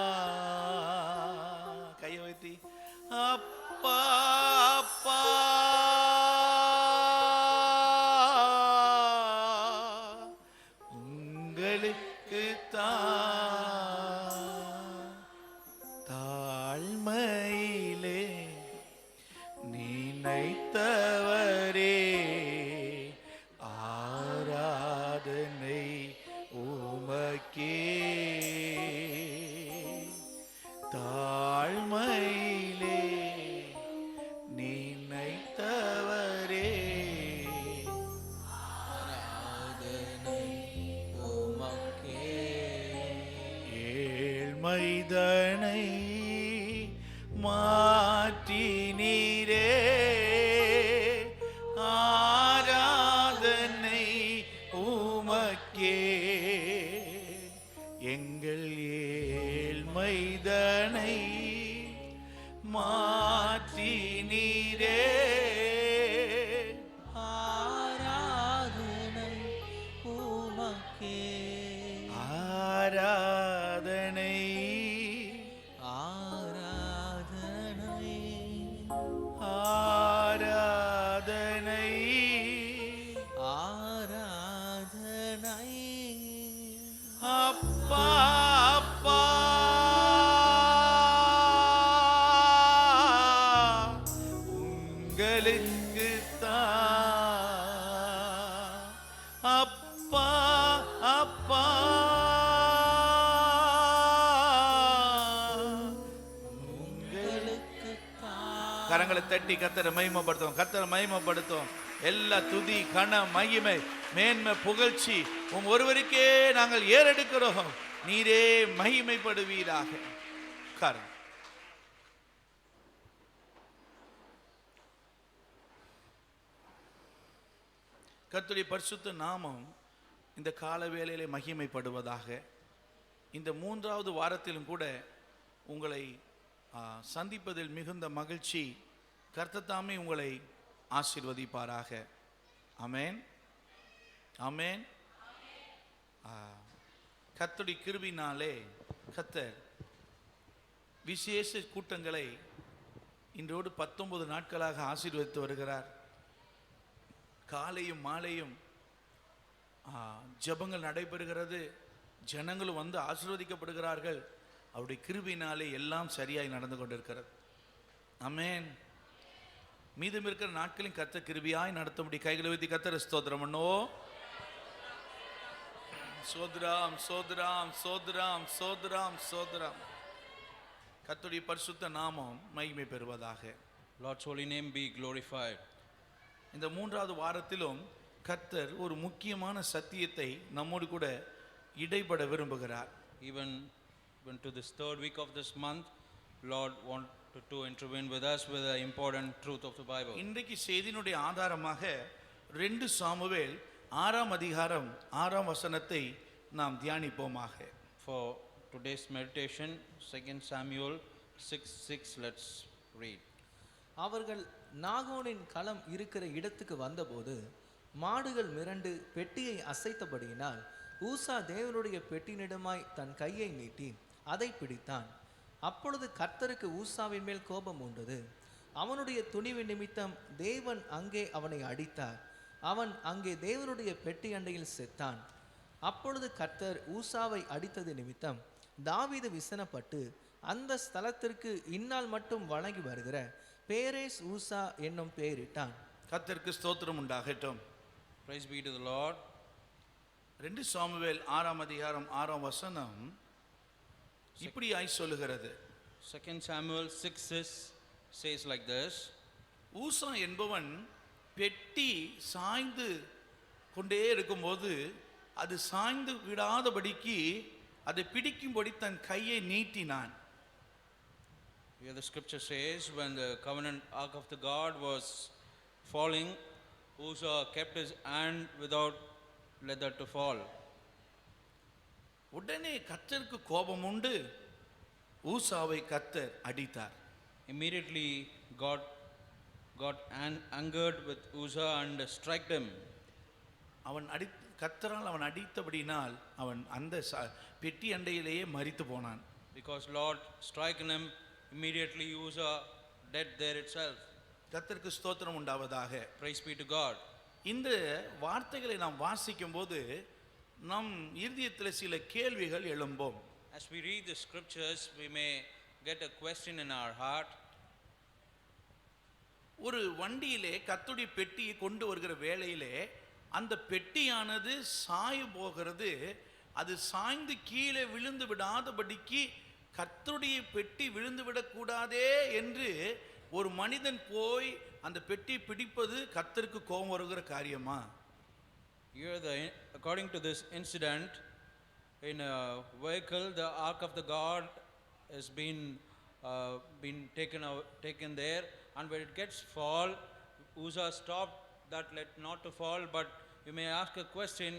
கையை உயர்த்தி அப்பா அப்பா உங்களுக்கு தான். தாழ்மையிலே நினைத்தவரே, ஆராதனை உமக்கே. தாழ்மையிலே நினைத்தவரே, ஆராதனை உமக்கே. ஏழ்மைதனை மாற்றினீரே, ஆராதனை உமக்கே. எங்கள் ஏழ்மைதனை மாற்றினீரே, ஆராதனை உமக்கே. ஆராதனை ஆராதனை ஆராதனை ஆராதனை அப்பா அப்பா உங்களுக்கு தான். அப்பா அப்பா உங்களுக்கு தான். கரங்களை தட்டி கர்த்தரை மகிமைப்படுத்தும். கர்த்தரை மகிமைப்படுத்தும். எல்லா துதி கன மகிமை மேன்மை புகழ்ச்சி ஒருவருக்கே நாங்கள் ஏறெடுக்கிறோம். நீரே மகிமைப்படுவீராக. காரணம் கர்த்தருடைய பரிசுத்த நாமம் இந்த கால வேளையிலே மகிமைப்படுவதாக. இந்த 3வது வாரத்திலும் கூட உங்களை சந்திப்பதில் மிகுந்த மகிழ்ச்சி. கர்த்தர் தாமே உங்களை ஆசீர்வதிப்பாராக. ஆமென் ஆமென். கர்த்தருடைய கிருபையினாலே கர்த்தர் விசேஷ கூட்டங்களை இன்றோடு 19 நாட்களாக ஆசீர்வதித்து வருகிறார். காலையும் மாலையும் ஜெபங்கள் நடைபெறுகிறது. ஜனங்களும் வந்து ஆசீர்வதிக்கப்படுகிறார்கள். அவருடைய கிருபையினாலே எல்லாம் சரியாய் நடந்து கொண்டிருக்கிறது. ஆமென். மீதம் இருக்கிற நாட்களின் கர்த்தர் கிருபையாய் நடத்தும்படி கைகளை வைத்து கர்த்தரை ஸ்தோத்திரம் பண்ணுவோம். சோத்ராம் சோத்ராம் சோத்ராம் சோத்ராம் சோத்ராம். கர்த்தருடைய பரிசுத்த நாமம் மகிமை பெறுவதாக. Lord's holy name be glorified. இந்த 3வது வாரத்திலும் கர்த்தர் ஒரு முக்கியமான சத்தியத்தை நம்மோடு கூட இடைபட விரும்புகிறார். Even to this 3rd week of this month, Lord wanted to intervene with us with the important truth of the Bible. இன்றைக்கு செய்தியினுடைய ஆதாரமாக 2 சாமுவேல் 6ஆம் அதிகாரம் 6ஆம் வசனத்தை நாம் தியானிப்போமாக. For today's meditation, 2 Samuel 6:6, let's read. அவர்கள் நாகோனின் களம் இருக்கிற இடத்துக்கு வந்தபோது மாடுகள் மிரண்டு பெட்டியை அசைத்தபடியினால் ஊசா தேவனுடைய பெட்டினிடமாய் தன் கையை நீட்டி அதை பிடித்தான். அப்பொழுது கர்த்தருக்கு ஊசாவின் மேல் கோபம் உண்டது. அவனுடைய துணிவு நிமித்தம் தேவன் அங்கே அவனை அடித்தார். அவன் அங்கே தேவனுடைய பெட்டி அண்டையில் செத்தான். அப்பொழுது கர்த்தர் ஊசாவை அடித்தது நிமித்தம் தாவீது விசனப்பட்டு அந்த ஸ்தலத்திற்கு இந்நாள் மட்டும் வழங்கி வருகிற பேரேஸ் ஊசா என்னும் பெயரிட்டான். கர்த்தருக்கு ஸ்தோத்திரம் உண்டாகட்டும். Praise be to the Lord. 2 Samuel 6ஆம் அதிகாரம் 6ஆம் வசனம் இப்படியாய் சொல்லுகிறது. 2 Samuel 6 says like this. ஊசா என்பவன் பெட்டி சாய்ந்து கொண்டே இருக்கும்போது அது சாய்ந்து விடாதபடிக்கு அதை பிடிக்கும்படி தன் கையை நீட்டினான். Here the scripture says, when the covenant ark of the God was falling, Uzzah kept his hand without let that to fall. உடனே கர்த்தருக்கு கோபம் உண்டு. ஊசாவை கர்த்தர் அடித்தார். Immediately God got angered with Uzzah and struck him. கர்த்தரால் அவன் அடித்தபடினால் அவன் அந்த பெட்டி அண்டையிலேயே மரித்து போனான். Because Lord struck him, immediately Uzzah dead there itself. கர்த்தருக்கு ஸ்தோத்திரம் உண்டாவதாக. Praise be to God. இந்த வார்த்தைகளை நாம் வாசிக்கும் போது நம் இருதயத்தில் சில கேள்விகள் எழும்பும். As we read the scriptures, we may get a question in our heart. ஒரு வண்டியிலே கர்த்தருடைய பெட்டியை கொண்டு வருகிற வேளையிலே அந்த பெட்டியானது சாய போகிறது. அது சாய்ந்து கீழே விழுந்து விடாதபடிக்கு கர்த்தருடைய பெட்டி விழுந்து விடக்கூடாதே என்று ஒரு மனிதன் போய் அந்த பெட்டி பிடிப்பது கர்த்தருக்கு கோபம் வருகிற காரியமா? Here, according to this incident, in a vehicle, the ark of the God has been taken there, and when it gets fall, Uzzah stopped that let not to fall. But you may ask a question: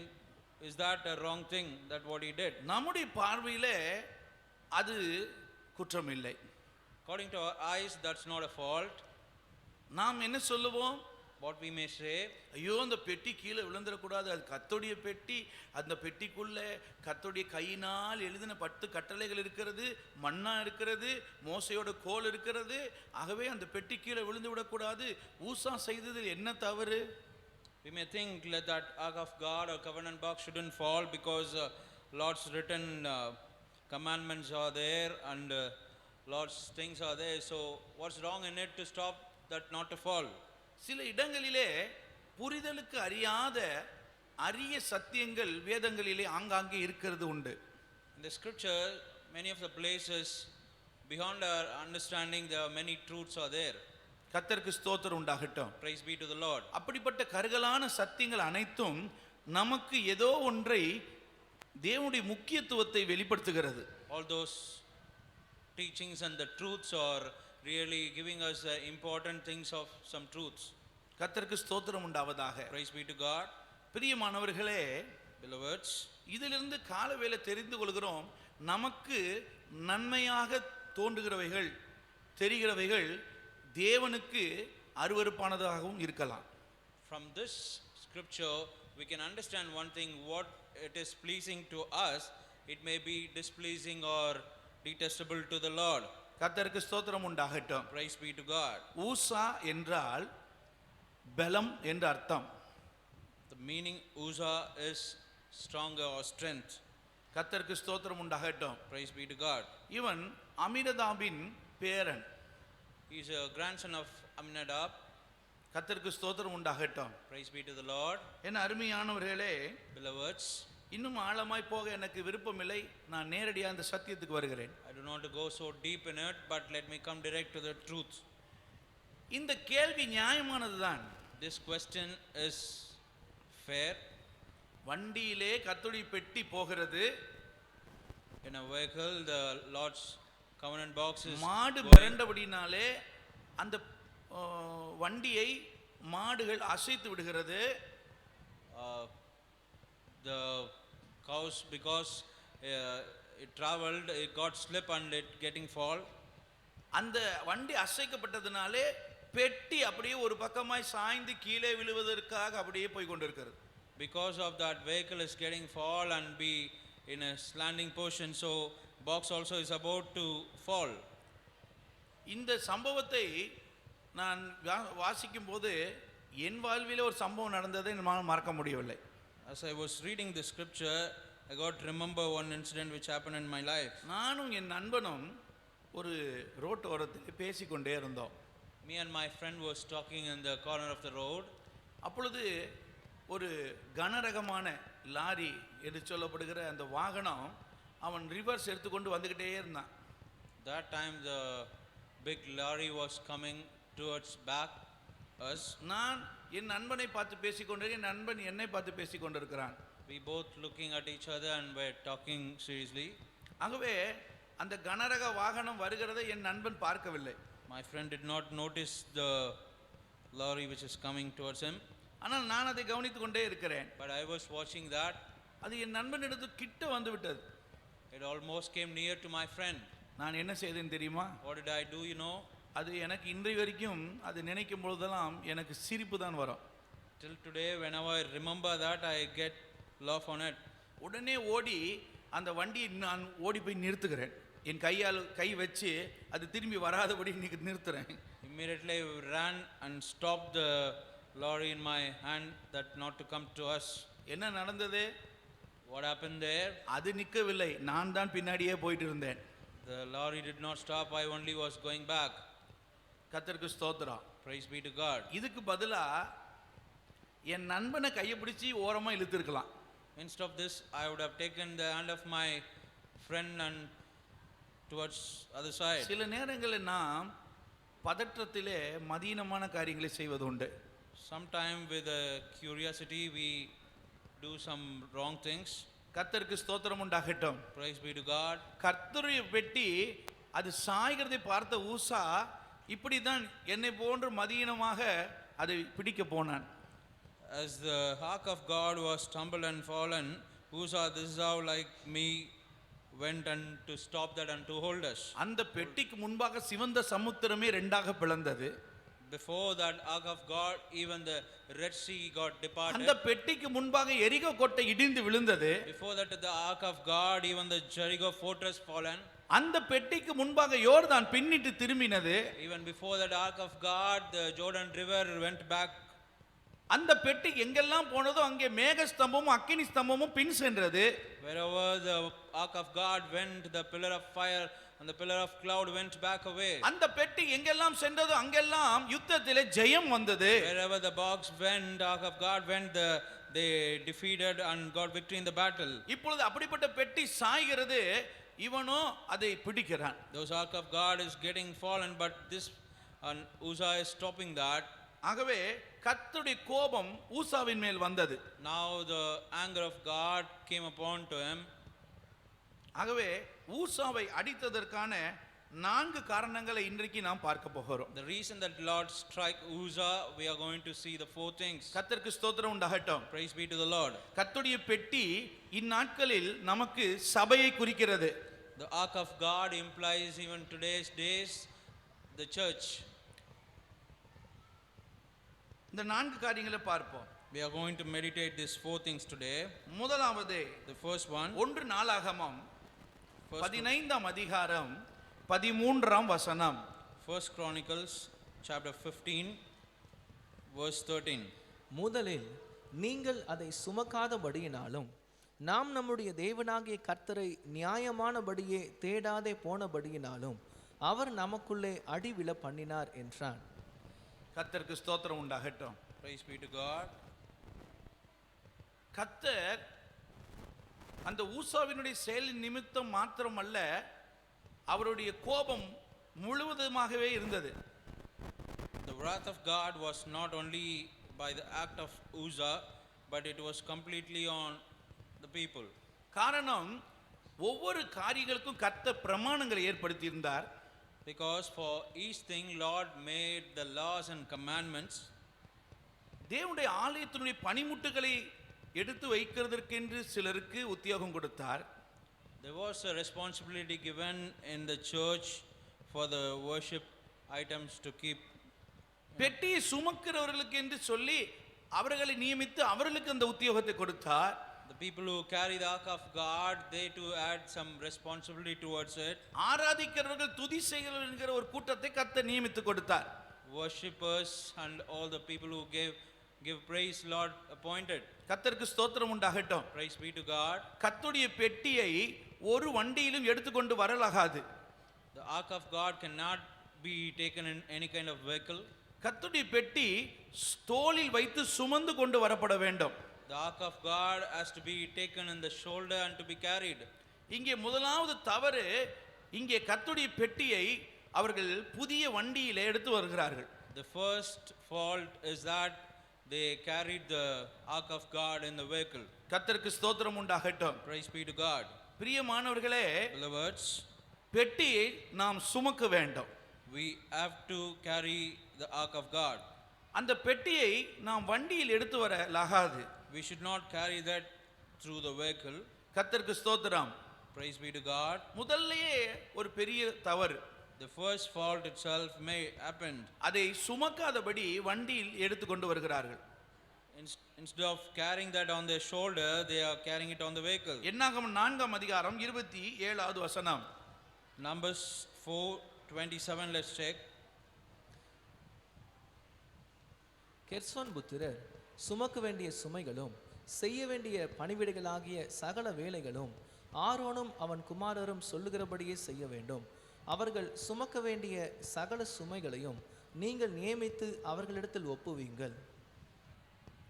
is that a wrong thing? That what he did? நம்முடைய பார்வையிலே அது குற்றம் இல்லை. According to our eyes, that's not a fault. நாம் என்ன சொல்லுவோம்? What we may say, ஐயோ அந்த பெட்டி கீழே விழுந்துடக்கூடாது, அது கர்த்தருடைய பெட்டி, அந்த பெட்டிக்குள்ள கர்த்தருடைய கையினால் எழுதின 10 கட்டளைகள் இருக்கிறது, மன்னா இருக்கிறது, மோசையோட கோல் இருக்கிறது, ஆகவே அந்த பெட்டி கீழே விழுந்து விடக்கூடாது. ஊசா செய்ததில் என்ன தவறு? we may think that ark of God or covenant box shouldn't fall because Lord's written commandments are there and Lord's things are there. So what's wrong in it to stop that not to fall? சில இடங்களிலே புரிதலுக்கு அறியாத அரிய சத்தியங்கள் வேதங்களிலே ஆங்காங்கே இருக்கிறது உண்டு. In the scripture, many of the places beyond our understanding, there are many truths are there. கர்த்தருக்கு ஸ்தோத்திரம் உண்டாகட்டும். Praise be to the Lord. அப்படிப்பட்ட கருகலான சத்தியங்கள் அனைத்தும் நமக்கு ஏதோ ஒன்றை தேவனுடைய முக்கியத்துவத்தை வெளிப்படுத்துகிறது. All those teachings and the truths are really giving us important things of some truths. கர்த்தருக்கு ஸ்தோத்திரம் உண்டாவதாக. Praise be to God. பிரியமானவர்களே, Beloveds, இதிலிருந்து காலவேளை தெரிந்து கொள்கிறோம், நமக்கு நன்மையாக தோன்றுகிறவைகள் தெரிகிறவைகள் தேவனுக்கு அருவருப்பானதாகவும் இருக்கலாம். from this scripture we can understand one thing: what it is pleasing to us, it may be displeasing or detestable to the Lord. கர்த்தருக்கு ஸ்தோத்திரம் உண்டாகட்டும். Praise be to God. ஊசா என்றால் பலம் என்ற அர்த்தம். The meaning Uzzah is stronger or strength. கர்த்தருக்கு ஸ்தோத்திரம் உண்டாகட்டும். Praise be to God. இவன் அமினதாபின் பேரன். He is a grandson of Aminadab. கர்த்தருக்கு ஸ்தோத்திரம் உண்டாகட்டும். Praise be to the Lord. என் அருமையானவர்களே, Beloveds, இன்னும் ஆழமாய் போக எனக்கு விருப்பமில்லை. நான் நேரடியாக அந்த சத்தியத்துக்கு வருகிறேன். I do not want to go so deep in it, but let me come direct to the truth. இந்த கேள்வி நியாயமானதுதான். This question is fair. வண்டியிலே கர்த்தருடைய பெட்டி போகிறது. In a vehicle, the Lord's covenant box is மாடு going. மிரண்டபடினாலே அந்த வண்டியை மாடுகள் அசைத்து விடுகிறது. The cows, because it traveled, it got slip and it getting fall. அந்த வண்டி அசைக்கப்பட்டதுனாலே பெட்டி அப்படியே ஒரு பக்கமாய் சாய்ந்து கீழே விழுவதற்காக அப்படியே போய் கொண்டிருக்கிறது. Because of that, vehicle is getting fall and be in a slanting position, so box also is about to fall. இந்த சம்பவத்தை நான் வாசிக்கும் போது என் வாழ்விலே ஒரு சம்பவம் நடந்ததை என்னால் மறக்க முடியவில்லை. As I was reading the scripture, I got to remember one incident which happened in my life. நானும் என் நண்பனும் ஒரு ரோட்டோரத்தில் பேசிக்கொண்டே இருந்தோம். Me and my friend was talking in the corner of the road. அப்பொழுது ஒரு கனரகமான லாரி என்று சொல்லப்படுகிற அந்த வாகனம் அவன் ரிவர்ஸ் எடுத்துக்கொண்டு வந்துக்கிட்டே இருந்தான். That time the big lorry was coming towards back us. நான் என் நண்பனை பார்த்து பேசிக்கொண்டிருக்கேன், என் நண்பன் என்னை பார்த்து பேசிக்கொண்டிருக்கிறான். We both looking at each other and were talking seriously. ஆகவே அந்த கனரக வாகனம் வருகிறதை என் நண்பன் பார்க்கவில்லை. My friend did not notice the lorry which is coming towards him, ஆனால் நான் அதை கவனித்துக் கொண்டே இருக்கிறேன். but I was watching that. அது என் நண்பனிடத்து கிட்ட வந்து விட்டது. It almost came near to my friend. நான் என்ன செய்தேன் தெரியுமா? What did I do, you know? அது எனக்கு இன்றைய வரைக்கும் அது நினைக்கும் பொழுதெல்லாம் எனக்கு சிரிப்பு தான் வரும். Till today, whenever I remember that, I get laugh on it. உடனே ஓடி அந்த வண்டியை நான் ஓடி போய் நிறுத்துகிறேன். என் கை வச்சு அது திரும்பி வராதபடி நிறுத்துறேன். Immediately I ran and stopped the lorry in my hand that not to come to us. என்ன நடந்தது? What happened there? அது நிற்கவில்லை, நான் தான் பின்னாடியே போயிட்டு இருந்தேன். The lorry did not stop, I only was going back. கர்த்தருக்கு ஸ்தோத்திரம். Praise be to God. இதுக்கு பதிலா என் நண்பனை கையை பிடிச்சி ஓரமா இழுத்துருக்கலாம். Instead of this, I would have taken the hand of my friend and towards other side. சில நேரங்களில் நாம் பதற்றத்திலே மதீனமான காரியங்களை செய்வது உண்டு. Sometime with curiosity we do some wrong things. கர்த்தருக்கு ஸ்தோத்திரம் உண்டாகட்டும். Praise be to God. கர்த்தருடைய பெட்டி அது சாய்கிறதை பார்த்த ஊசா இப்படி தான் என்னை போன்று மதீனமாக அதை பிடிக்க போனான். As the ark of God was stumbled and fallen, Uzzah, this is how like me went and to stop that and to hold us. அந்த பெட்டிக்கு முன்பாக சிவந்த சமுத்திரமே ரெண்டாக பிளந்தது. Before that ark of God, even the Red Sea got departed. அந்த பெட்டிக்கு முன்பாக எரிகோ கோட்டை இடிந்து விழுந்தது. Before that the ark of God, even the Jericho fortress fallen. அந்த பெட்டிக்கு முன்பாக யோர்தான் பின்னிட்டு திரும்பினது. Even before that ark of God, the Jordan river went back. அந்த பெட்டி எங்கெல்லாம் போனதோ அங்கே மேக ஸ்தம்பமும் அக்கினி ஸ்தம்பமும் பின் சென்றது. Wherever the ark of God went, the pillar of fire and the pillar of cloud went back away. அந்த பெட்டி எங்கெல்லாம் சென்றதோ அங்கெல்லாம் யுத்தத்திலே ஜெயம் வந்தது. Wherever the box went, ark of God went, they defeated and got victory in the battle. இப்பொழுது அப்படிப்பட்ட பெட்டி சாய்கிறது, இவனோ அதை பிடிக்கிறான். Those ark of God is getting fallen, but this Uzzah is stopping that. ஆகவே கர்த்தருடைய கோபம் ஊசாவின் மேல் வந்தது. Now the anger of God came upon to him. ஆகவே ஊசாவை அடித்ததற்கான 4 காரணங்களை இன்றைக்கு நாம் பார்க்க போகிறோம். The reason that Lord strike Uzzah, we are going to see the 4 things. கர்த்தருக்கு ஸ்தோத்திரம் உண்டாகட்டும். Praise be to the Lord. கர்த்தருடைய பெட்டி இந்நாட்களில் நமக்கு சபையை குறிக்கிறது. The ark of God implies even today's days the church. இந்த 4 காரியங்களை பார்ப்போம். We are going to meditate these 4 things today. முதலாவது The first one, 1 நாளாகமம் First 15ஆம் அதிகாரம் 13ஆம் வசனம். First Chronicles chapter 15 verse 13. முதலில் நீங்கள் அதை சுமக்காதபடியினாலும் நாம் நம்முடைய தேவனாகிய கர்த்தரை நியாயமானபடியே தேடாதே போனபடியினாலும் அவர் நமக்குள்ளே அடிவிழ பண்ணினார் என்றான். கர்த்தருக்கு ஸ்தோத்திரம் உண்டாகட்டும். Praise be to God. கர்த்தர் அந்த ஊசாவினுடைய செயலின் நிமித்தம் மாத்திரமல்ல, அவருடைய கோபம் முழுவதுமாகவே இருந்தது. The wrath of God was not only by the act of Uzzah, but it was completely on the people. காரணம், ஒவ்வொரு காரியங்களுக்கும் கர்த்தர் பிரமாணங்களை ஏற்படுத்தி இருந்தார். Because for each thing Lord made the laws and commandments. தேவனுடைய ஆலயத்தினுடைய பணிமுட்டுகளை எடுத்து வைக்கிறதற்கென்று சிலருக்கு உத்தியோகம் கொடுத்தார். There was a responsibility given in the church for the worship items to keep. பெட்டியை சுமக்கிறவர்களுக்கு என்று சொல்லி அவர்களை நியமித்து அவர்களுக்கு அந்த உத்தியோகத்தை கொடுத்தார். The people who carry the ark of God, they too add some responsibility towards it. ஆராதிக்கிறவர்கள் துதி செய்கிறவர்கள் என்கிற ஒரு கூட்டத்தை கர்த்தர் நியமித்து கொடுத்தார். Worshippers and all the people who give praise, Lord appointed. கர்த்தருக்கு ஸ்தோத்திரம் உண்டாகட்டும். Praise be to God. கர்த்தருடைய பெட்டியை ஒரு வண்டியிலும் எடுத்துக்கொண்டு வரலாகாது. The ark of God cannot be taken in any kind of vehicle. கர்த்தருடைய பெட்டி தோளில் வைத்து சுமந்து கொண்டு வரப்பட வேண்டும். The ark of God has to be taken in the shoulder and to be carried. இங்கே முதலாவது தவறு, இங்கே கர்த்தருடைய பெட்டியை அவர்கள் புதிய வண்டியிலே எடுத்து வருகிறார்கள். The first fault is that they carried the ark of God in the vehicle. கர்த்தருக்கு ஸ்தோத்திரம் உண்டாகட்டும். Praise be to God. பிரியமானவர்களே, Beloveds, பெட்டியை நாம் சுமக்க வேண்டும். we have to carry the ark of God. அந்த பெட்டியை நாம் வண்டியில் எடுத்து வர லாகாது. We should not carry that through the vehicle. கர்த்தருக்கு ஸ்தோத்திரம். Praise be to God. முதல்லயே ஒரு பெரிய தவறு. The first fault itself may happen. அதை சுமக்காதபடி வண்டியில் எடுத்து கொண்டு வருகிறார்கள். Instead of carrying that on their shoulder, they are carrying it on the vehicle. என்னாகமம் 4ஆம் அதிகாரம் 27வது வசனம். Numbers 4:27, let's check. கெர்சோன் புத்திரர் சுமக்க வேண்டிய சுமைகளும் செய்ய வேண்டிய பணிவிடைகளாகிய சகல வேலைகளும் ஆரோனும் அவன் குமாரரும் சொல்லுகிறபடியே செய்ய வேண்டும். அவர்கள் சுமக்க வேண்டிய சகல சுமைகளையும் நீங்கள் நியமித்து அவர்களிடத்தில் ஒப்புவீங்கள்.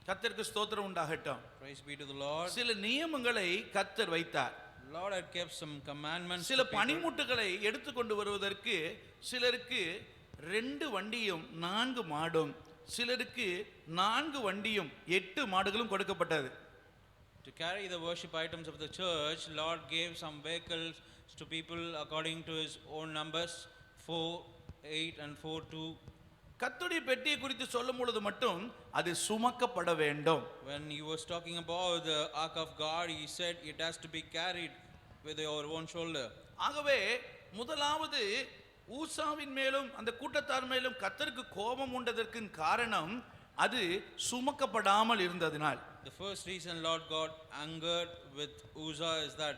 கர்த்தருக்கு ஸ்தோத்திரம் உண்டாகட்டும். Praise be to the Lord. சில நியமங்களை கர்த்தர் வைத்தார். Lord had kept some commandments. சில to people. பணிமுட்டுகளை எடுத்துக்கொண்டு வருவதற்கு சிலருக்கு 2 வண்டியும் 4 மாடும், சிலருக்கு 4 வண்டியும் 8 மாடுகளும் கொடுக்கப்பட்டது. To carry the worship items of the church, Lord gave some vehicles to people according to his own numbers, 4, 8 and 4, 2. கர்த்தருடைய பெட்டியை குறித்து சொல்லும் பொழுது மட்டும் அது சுமக்கப்பட வேண்டும். When he was talking about the ark of God, he said it has to be carried with your own shoulder. ஆகவே முதலாவது ஊசாவின் மேலும் அந்த கூட்டத்தார் மேலும் கர்த்தருக்கு கோபம் உண்டதற்கு காரணம் அது சுமக்கப்படாமல் இருந்ததினால். The first reason Lord got angered with Uzzah is that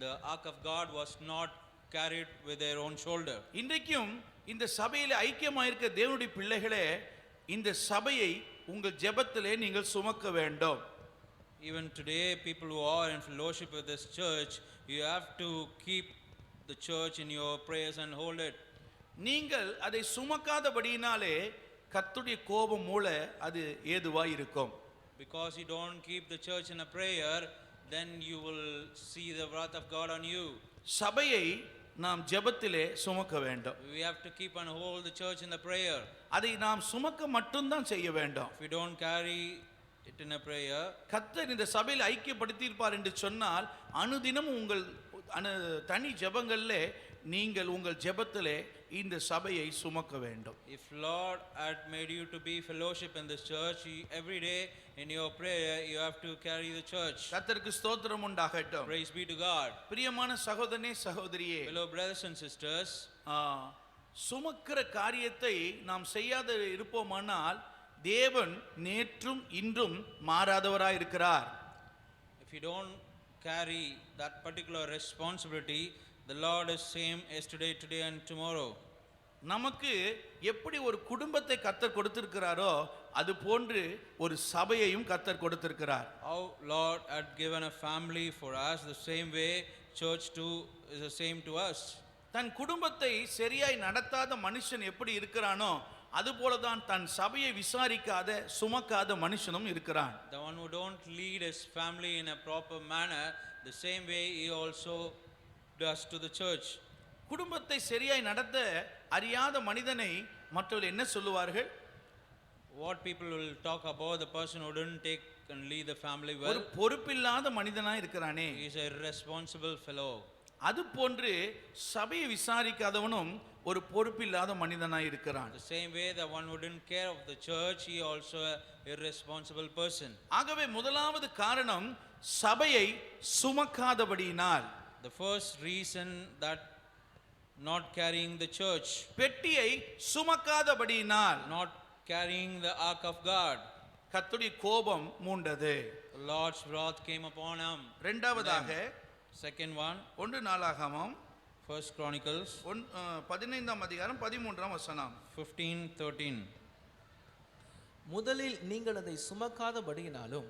the ark of God was not carried with their own shoulder. இன்றைக்கும் இந்த சபையிலே ஐக்கியமாயிருக்க தேவனுடைய பிள்ளைகளே, இந்த சபையை உங்கள் ஜெபத்திலே நீங்கள் சுமக்க வேண்டும். Even today, people who are in fellowship with this church, you have to keep the church in your prayers and hold it. நீங்கள் அதை சுமக்காதபடியினாலே கர்த்தருடைய கோபம் மூல அது ஏதுவாய் இருக்கும். Because you don't keep the church in a prayer, then you will see the wrath of God on you. சபையை நாம் ஜெபத்திலே சுமக்க வேண்டும். We have to keep and hold the church in the prayer. அதை நாம் சுமக்க மட்டும்தான் செய்ய வேண்டும். If we don't carry it in a prayer, கர்த்தர் இந்த சபையில் ஐக்கியப்படுத்தியிருப்பார் என்று சொன்னால் அனுதினம் உங்கள் தனி ஜெபங்களிலே நீங்கள் உங்கள் ஜெபத்திலே இந்த சபையை சுமக்க வேண்டும். if Lord had made you to be fellowship in this church, every day in your prayer you have to carry the church. கர்த்தருக்கு ஸ்தோத்திரம் உண்டாகட்டும். Praise be to God. பிரியமான சகோதரனே சகோதரியே, Fellow brothers and sisters, சுமக்கிற காரியத்தை நாம் செய்யாத இருப்போமானால் தேவன் நேற்றும் இன்றும் மாறாதவராய் இருக்கிறார். if you don't carry that particular responsibility, the Lord is same yesterday, today and tomorrow. நமக்கு எப்படி ஒரு குடும்பத்தை கர்த்தர் கொடுத்திருக்கிறாரோ அது போன்று ஒரு சபையையும் கர்த்தர் கொடுத்திருக்கிறார். How Lord had given a family for us, the same way church too is the same to us. தன் குடும்பத்தை சரியாய் நடத்தாத மனுஷன் எப்படி இருக்கிறானோ அதுபோலதான் தன் சபையை விசாரிக்காத சுமக்காத மனுஷனும் இருக்கிறான். The one who don't lead his family in a proper manner, the same way he also does to the church. குடும்பத்தை சரியாய் நடத்த அறியாத மனிதனை மற்றவர்கள் என்ன சொல்லுவார்கள்? What people will talk about the person who didn't take and lead the family ஒரு well. பொறுப்பில்லாத மனிதனாய் இருக்கிறானே. He is a irresponsible fellow. அது போன்று சபையை விசாரிக்காதவனும் ஒரு பொறுப்பில்லாத மனிதனாய் இருக்கிறான். The same way the one who didn't care of the church, he also a irresponsible person. ஆகவே முதலாவது காரணம் சபையை சுமக்காதபடியினால். The first reason that not carrying the church, பெட்டியை சுமக்காதபடியினால் not carrying the ark of God, கர்த்தருடைய கோபம் மூண்டது. the Lord's wrath came upon him. இரண்டாவதாக Second one, 1 நாளாகமம் First Chronicles 15ஆம் அதிகாரம் 13ஆம் வசனம். 15:13. முதலில் நீங்கள் அதை சுமக்காதபடியினாலும்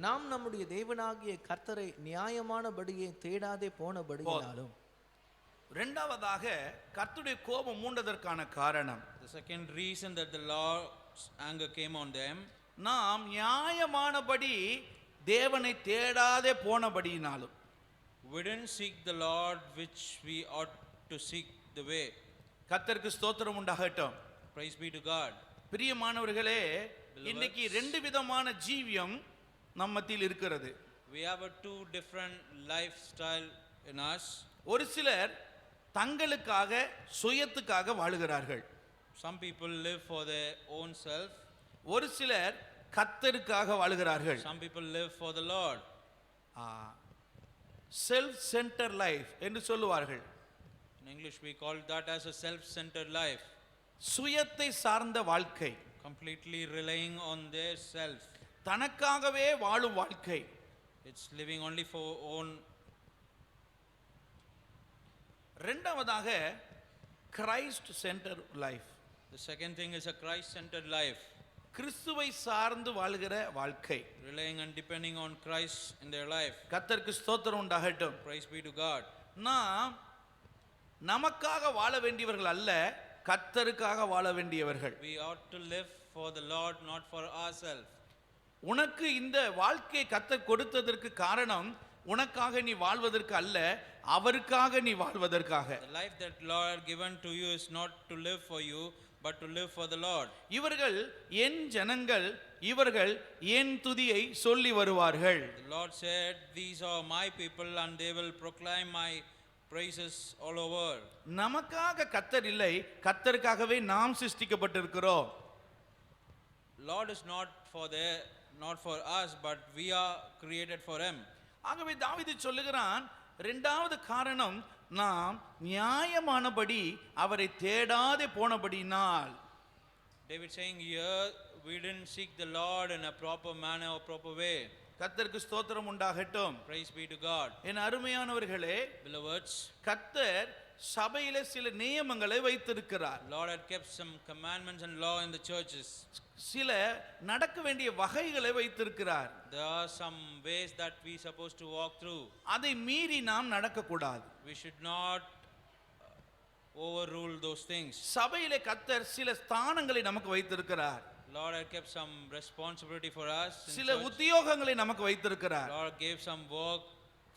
நாம் நம்முடைய தேவனாகிய கர்த்தரை நியாயமானபடியே தேடாதே போனபடியினாலும். இரண்டாவதாக கர்த்தருடைய கோபம் மூண்டதற்கான காரணம், The second reason that the Lord's anger came on them, நாம் நியாயமானபடி தேவனை தேடாதே போனபடியினாலும். we didn't seek the Lord which we ought to seek the way. கர்த்தருக்கு ஸ்தோத்திரம் உண்டாகட்டும். Praise be to God. பிரியமானவர்களே, இன்னைக்கு ரெண்டு விதமான ஜீவியம் நம்ம மத்தியில் இருக்கிறது. We have a two different lifestyle in us. ஒரு சிலர் தங்களுக்காக சுயத்துக்காக வாழுகிறார்கள். Some people live for their own self. ஒரு சிலர் கர்த்தருக்காக வாழுகிறார்கள். Some people live for the Lord. Self centre life என்று சொல்லுவார்கள். In English we call that as a self-centered life. சுயத்தை சார்ந்த வாழ்க்கை, Completely relying on their self. தனக்காகவே வாழும் வாழ்க்கை. It's living only for own. இரண்டாவதாக Christ centre life, The second thing is a Christ-centered life. கிறிஸ்துவை சார்ந்து வாழ்கிற வாழ்க்கை. Relying and depending on Christ in their life. கர்த்தருக்கு ஸ்தோத்திரம் உண்டாகட்டும். Praise be to God. நாம் நமக்காக வாழ வேண்டியவர்கள் அல்ல, கர்த்தருக்காக வாழ வேண்டியவர்கள். We ought to live for the Lord, not for ourselves. உனக்கு இந்த வாழ்க்கையை கர்த்தர் கொடுத்ததற்கு காரணம் உனக்காக நீ வாழ்வதற்கு அல்ல, அவருக்காக நீ வாழ்வதற்காக. The life that Lord given to you is not to live for you, but to live for the Lord. இவர்கள் என் ஜனங்கள், இவர்கள் என் துதியை சொல்லி வருவார்கள். The Lord said, "These are my people, and they will proclaim my praises all over." நமக்காக கர்த்தர் இல்லை, கர்த்தருக்காகவே நாம் சிருஷ்டிக்கப்பட்டிருக்கிறோம். Lord is not for us, but we are created for Him. ஆகவே தாவீது சொல்லுகிறான், இரண்டாவது காரணம் நாம் நியாயமானபடி அவரை தேடாதே போனபடினால். David saying here, we didn't seek the Lord in a proper manner or proper way. கர்த்தருக்கு ஸ்தோத்திரம் உண்டாகட்டும். Praise be to God. என் அருமையானவர்களே, Beloveds, கர்த்தர் சபையிலே சில நியமங்களை வைத்திருக்கிறார். Lord had kept some commandments and law in the churches. சில நடக்க வேண்டிய வகைகளை வைத்திருக்கிறார். There are some ways that we supposed to walk through. அதை மீறி நாம் நடக்கக்கூடாது. We should not overrule those things. சபையிலே கர்த்தர் சில ஸ்தானங்களை நமக்கு வைத்திருக்கிறார். Lord had kept some responsibility for us in சில church. உத்தியோகங்களை நமக்கு வைத்திருக்கிறார். Lord gave some work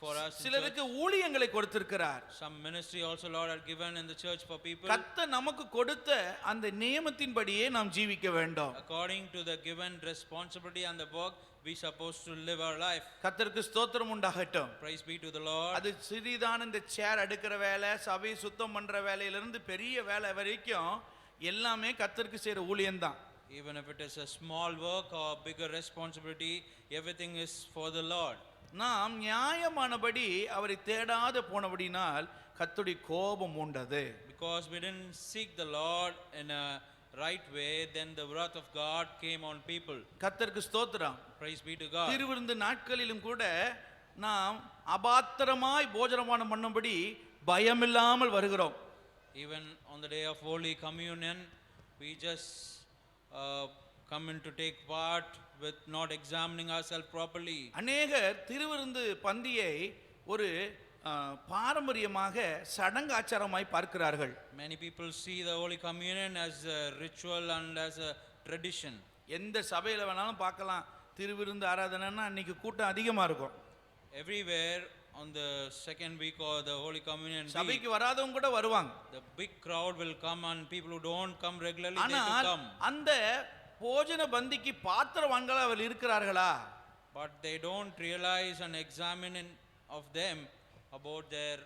for us in சிலருக்கு church. ஊழியங்களை கொடுத்திருக்கிறார். Some ministry also Lord had given in the church for people. கர்த்தர் நமக்கு கொடுத்த அந்த நியமத்தின்படியே நாம் ஜீவிக்க வேண்டும். According to the given responsibility and the work, we supposed to live our life. கர்த்தருக்கு ஸ்தோத்திரம் உண்டாகட்டும். Praise be to the Lord. அது சிறிதான இந்த சேர் அடுக்கிற வேலை, சபை சுத்தம் பண்ற வேலையிலிருந்து பெரிய வேலை வரைக்கும் எல்லாமே கர்த்தருக்கு செய்யற ஊழியம்தான். Even if it is a small work or bigger responsibility, everything is for the Lord. நாம் நியாயமானபடி அவரை தேடாத போனபடினால் கர்த்தருடைய கோபம் உண்டது. Because we didn't seek the Lord in a right way, then the wrath of God came on people. கர்த்தருக்கு ஸ்தோத்திரம். Praise be to God. திருவிருந்து நாட்களிலும் கூட நாம் அபாத்திரமாய் போஜனமானம் பண்ணும்படி பயமில்லாமல் வருகிறோம். Even on the day of Holy Communion, we just come in to take part with not examining ourselves properly. அநேகர் திருவிருந்து பந்தியை ஒரு பாரம்பரியமாக சடங்காச்சாரமாய் பார்க்கிறார்கள். Many people see the Holy Communion as a ritual and as a tradition. எந்த சபையில வேணாலும் பார்க்கலாம், திருவிருந்து ஆராதனைன்னா அன்னைக்கு கூட்டம் அதிகமா இருக்கும். Everywhere on the second week or the Holy Communion week, சபைக்கு வராதவங்க கூட வருவாங்க. the big crowd will come, and people who don't come regularly, they will ஆனால் come. அந்த போஜன பந்திக்கு பாத்திரவான்களா அவர் இருக்கிறார்களா? But they don't realize and examine of them about their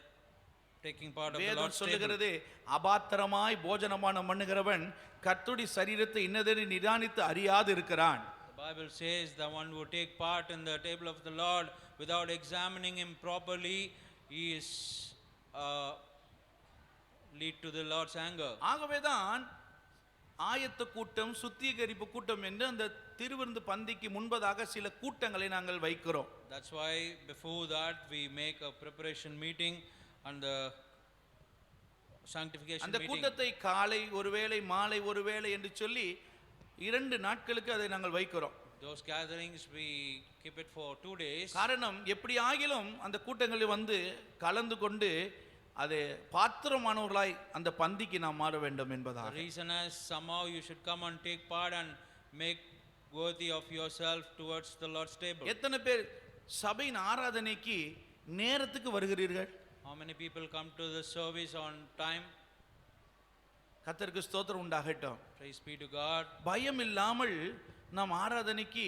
taking part of the வேதம் Lord's table. சொல்லுகிறது, அபாத்திரமாய் போஜனமானம் பண்ணுகிறவன் கர்த்தருடைய சரீரத்தை இன்னதென்று நிதானித்து அறியாது இருக்கிறான். The Bible says the one who take part in the table of the Lord without examining him properly, he is lead to the Lord's anger. ஆகவேதான் ஆயத்த கூட்டம், சுத்திகரிப்பு கூட்டம் என்று அந்த திருவிருந்து பந்திக்கு முன்பதாக சில கூட்டங்களை நாங்கள் வைக்கிறோம். That's why before that we make a preparation meeting and the sanctification அந்த meeting. கூட்டத்தை காலை ஒருவேளை மாலை ஒருவேளை என்று சொல்லி 2 நாட்களுக்கு அதை நாங்கள் வைக்கிறோம். Those gatherings we keep it for 2 days. காரணம் எப்படி ஆகிலும் அந்த கூட்டங்களில் வந்து கலந்து கொண்டு அது பாத்திரமானவர்களாய் அந்த பந்திக்கு நாம் மாற வேண்டும் The என்பதாக. reason is somehow you should come and take part and make worthy of yourself towards the Lord's table. எத்தனை பேர் சபையின் ஆராதனைக்கு நேரத்துக்கு வருகிறீர்கள்? How many people come to the service on time? கர்த்தருக்கு ஸ்தோத்திரம் உண்டாகட்டும். Praise be to God. பயம் இல்லாமல் நாம் ஆராதனைக்கு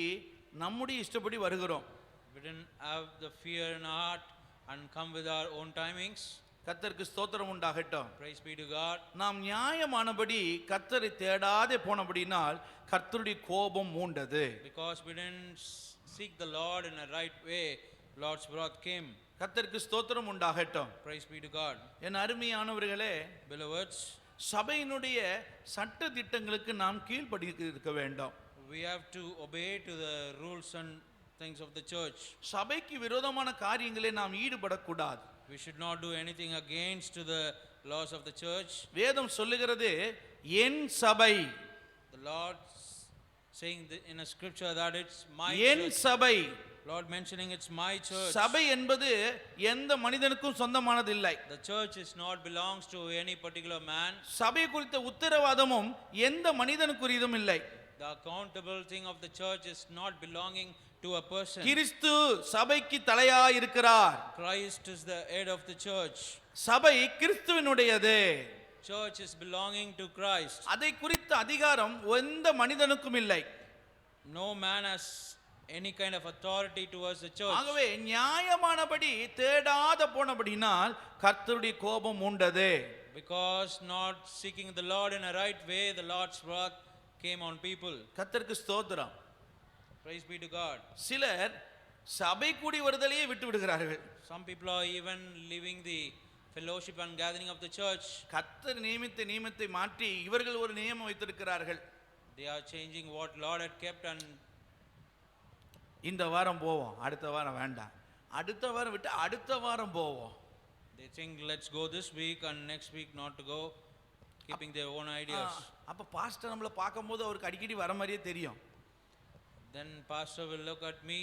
நம்முடைய இஷ்டப்படி வருகிறோம். We didn't have the fear in our heart and come with our own timings. கர்த்தருக்கு ஸ்தோத்திரம் உண்டாகட்டும். Praise be to God. நாம் நியாயமானபடி கர்த்தரை தேடாதே போனபடினால் கர்த்தருடைய கோபம் மூண்டது. Because we didn't seek the Lord in a right way, Lord's wrath came. கர்த்தருக்கு ஸ்தோத்திரம் உண்டாகட்டும். Praise be to God. என் அருமையானவர்களே, Beloveds, சபையினுடைய சட்ட திட்டங்களுக்கு நாம் கீழ்ப்படி இருக்க வேண்டும். we have to obey to the rules and things of the church. சபைக்கு விரோதமான காரியங்களை நாம் ஈடுபடக்கூடாது. We should not do anything against to the laws of the church. வேதம் சொல்லுகிறது என் சபை, The Lord saying in a scripture that it's my N church. சபை. Lord mentioning it's my church. சபை என்பது எந்த மனிதனுக்கும் சொந்தமானதில்லை. The church is not belongs to any particular man. சபை குறித்த உத்தரவாதமும் எந்த மனிதனுக்குரியதும் இல்லை. The accountable thing of the church is not belonging to a person. கிறிஸ்து சபைக்கு தலையாய் இருக்கிறார். Christ is the head of the church. சபை கிறிஸ்துவினுடையது. Church is belonging to Christ. அதை குறித்த அதிகாரம் எந்த மனிதனுக்கும் இல்லை. No man has any kind of authority towards the church. ஆகவே நியாயமானபடி தேடாத போனபடினால் கர்த்தருடைய கோபம் உண்டது. Because not seeking the Lord in a right way, the Lord's wrath came on people. கர்த்தருக்கு ஸ்தோத்திரம். Praise be to God. சிலர் சபை கூடி வருதலையே விட்டு விடுகிறார்கள். Some people are even leaving the fellowship and gathering of the church. கர்த்தர் நியமித்த நியமத்தை மாற்றி இவர்கள் ஒரு நியமம் வைத்திருக்கிறார்கள். They are changing what Lord had kept and இந்த வாரம் போவோம், அடுத்த வாரம் வேண்டாம், அடுத்த வாரம் விட்டு அடுத்த வாரம் போவோம். they think let's go this week and next week not to go, keeping their own ideas. அப்ப பாஸ்டர் நம்மளை பார்க்கும்போது அவருக்கு அடிக்கடி வர மாதிரியே தெரியும். Then pastor will look at me,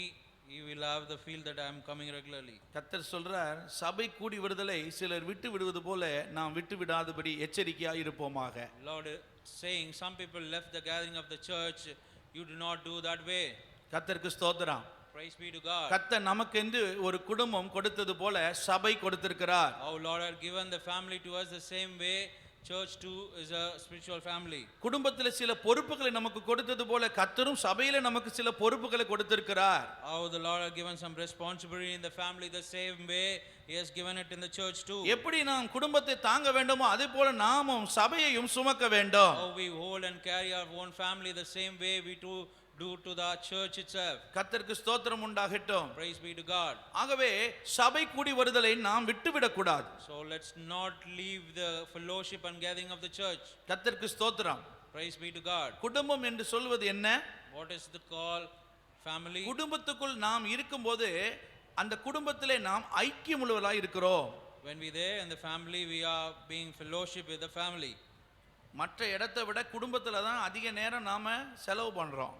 he will have the feel that I am coming regularly. கர்த்தர் சொல்றார், சபை கூடி விடுதலை சிலர் விட்டு விடுவது போல நாம் விட்டு விடாதபடி எச்சரிக்கையாக இருப்போமாக. Lord is saying some people left the gathering of the church, you do not do that way. கர்த்தருக்கு ஸ்தோத்திரம். Praise be to God. கர்த்தர் நமக்கென்று ஒரு குடும்பம் கொடுத்தது போல சபை கொடுத்திருக்கிறார். Our Lord had given the family to us the same way, church too is a spiritual family. குடும்பத்தில் சில பொறுப்புகளை நமக்கு கொடுத்தது போல கர்த்தரும் சபையில நமக்கு சில பொறுப்புகளை கொடுத்திருக்கிறார். How the Lord had given some responsibility in the family the same way, he has given it in the church too. எப்படி நாம் குடும்பத்தை தாங்க வேண்டுமோ அதே போல நாமும் சபையையும் சுமக்க வேண்டும். How we hold and carry our own family the same way we too do to the church itself. கர்த்தருக்கு ஸ்தோத்திரம் உண்டாகட்டும். Praise be to God. ஆகவே சபை கூடி வருதலை நாம் விட்டுவிடக் கூடாது. So let's not leave the fellowship and gathering of the church. கர்த்தருக்கு ஸ்தோத்திரம். Praise be to God. குடும்பம் என்று சொல்வது என்ன? What is the call? Family. குடும்பத்துக்குள் நாம் இருக்கும்போது அந்த குடும்பத்திலே நாம் ஐக்கியமுள்ளவர்களாய் இருக்கிறோம். When we there in the family, we are being fellowship with the family. மற்ற இடத்தை விட குடும்பத்துல தான் அதிக நேரம் நாம செலவு பண்றோம்.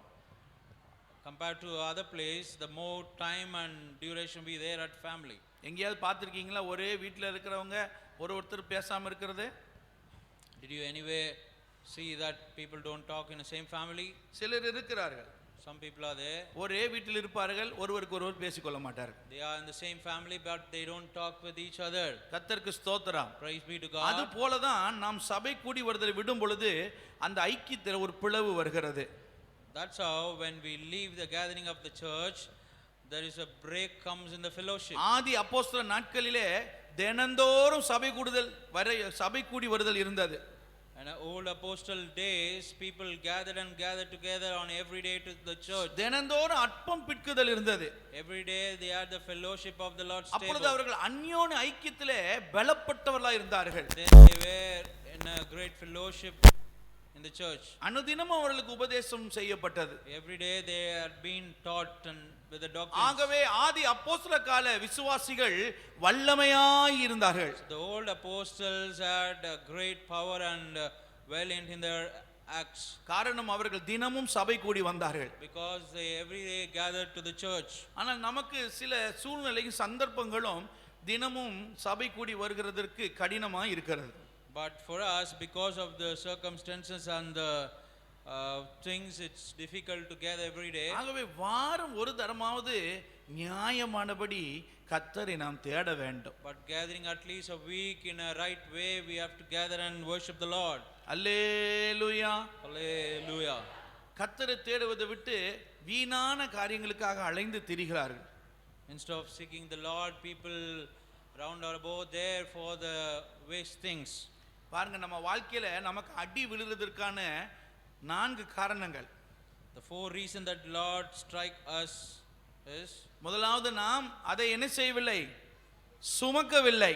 Compared to other place, the more time and duration we there at family. எங்கேயாவது பார்த்திருக்கீங்களா ஒரே வீட்டில் இருக்கிறவங்க ஒருத்தர் பேசாம இருக்கிறது? Did you anyway see that people don't talk in the same family? சிலர் இருக்கிறார்கள். Some people are there. ஒரே வீட்டில் இருப்பார்கள், ஒருவருக்கு ஒருவர் பேசிக்கொள்ள மாட்டார்கள். They are in the same family but they don't talk with each other. கர்த்தருக்கு ஸ்தோத்திரம். Praise be to அது God. போல தான் நாம் சபை கூடி வருதலை விடும் பொழுது அந்த ஐக்கியத்தில் ஒரு பிளவு வருகிறது. That's how when we leave the gathering of the church, there is a break comes in the fellowship. ஆதி அப்போஸ்தல நாட்களிலே தினந்தோறும் சபை கூடி வருதல் இருந்தது. In old apostle days, people gathered together on every day to the church. தினந்தோறும் அப்பம் பிட்குதல் இருந்தது. Every day they had the fellowship of the Lord's அப்பொழுது table. அவர்கள் அந்யோன்ய ஐக்கியத்திலே பலப்பட்டவர்களாய் இருந்தார்கள். Then they were in a great fellowship in the church. அனுதினமும் அவர்களுக்கு உபதேசம் செய்யப்பட்டது. Every day they had been taught and with the doctrines. ஆகவே ஆதி அப்போஸ்தல கால விசுவாசிகள் வல்லமையாய் இருந்தார்கள். The old apostles had a great power and valiant in their acts. காரணம் அவர்கள் தினமும் சபை கூடி வந்தார்கள். Because they every day gathered to the church. ஆனால் நமக்கு சில சூழ்நிலையும் சந்தர்ப்பங்களும் தினமும் சபை கூடி வருகிறதற்கு கடினமா இருக்கிறது. But for us, because of the circumstances and the things, it's difficult to gather every day. ஆகவே வாரம் ஒரு தரமாவது நியாயமானபடி கர்த்தரை நாம் தேட வேண்டும். But gathering at least a week in a right way, we have to gather and worship the Lord. Hallelujah. Hallelujah. கர்த்தரை தேடுவதை விட்டு வீணான காரியங்களுக்காக அலைந்து திரிகிறார்கள். Instead of seeking the Lord, people round about there for the waste things. பாருங்க, நம்ம வாழ்க்கையில நமக்கு அடி விழுறதற்கான 4 காரணங்கள். The 4 reasons that Lord strike us is, முதலாவது, நாம் அதை என்ன செய்யவில்லை? சுமக்கவில்லை.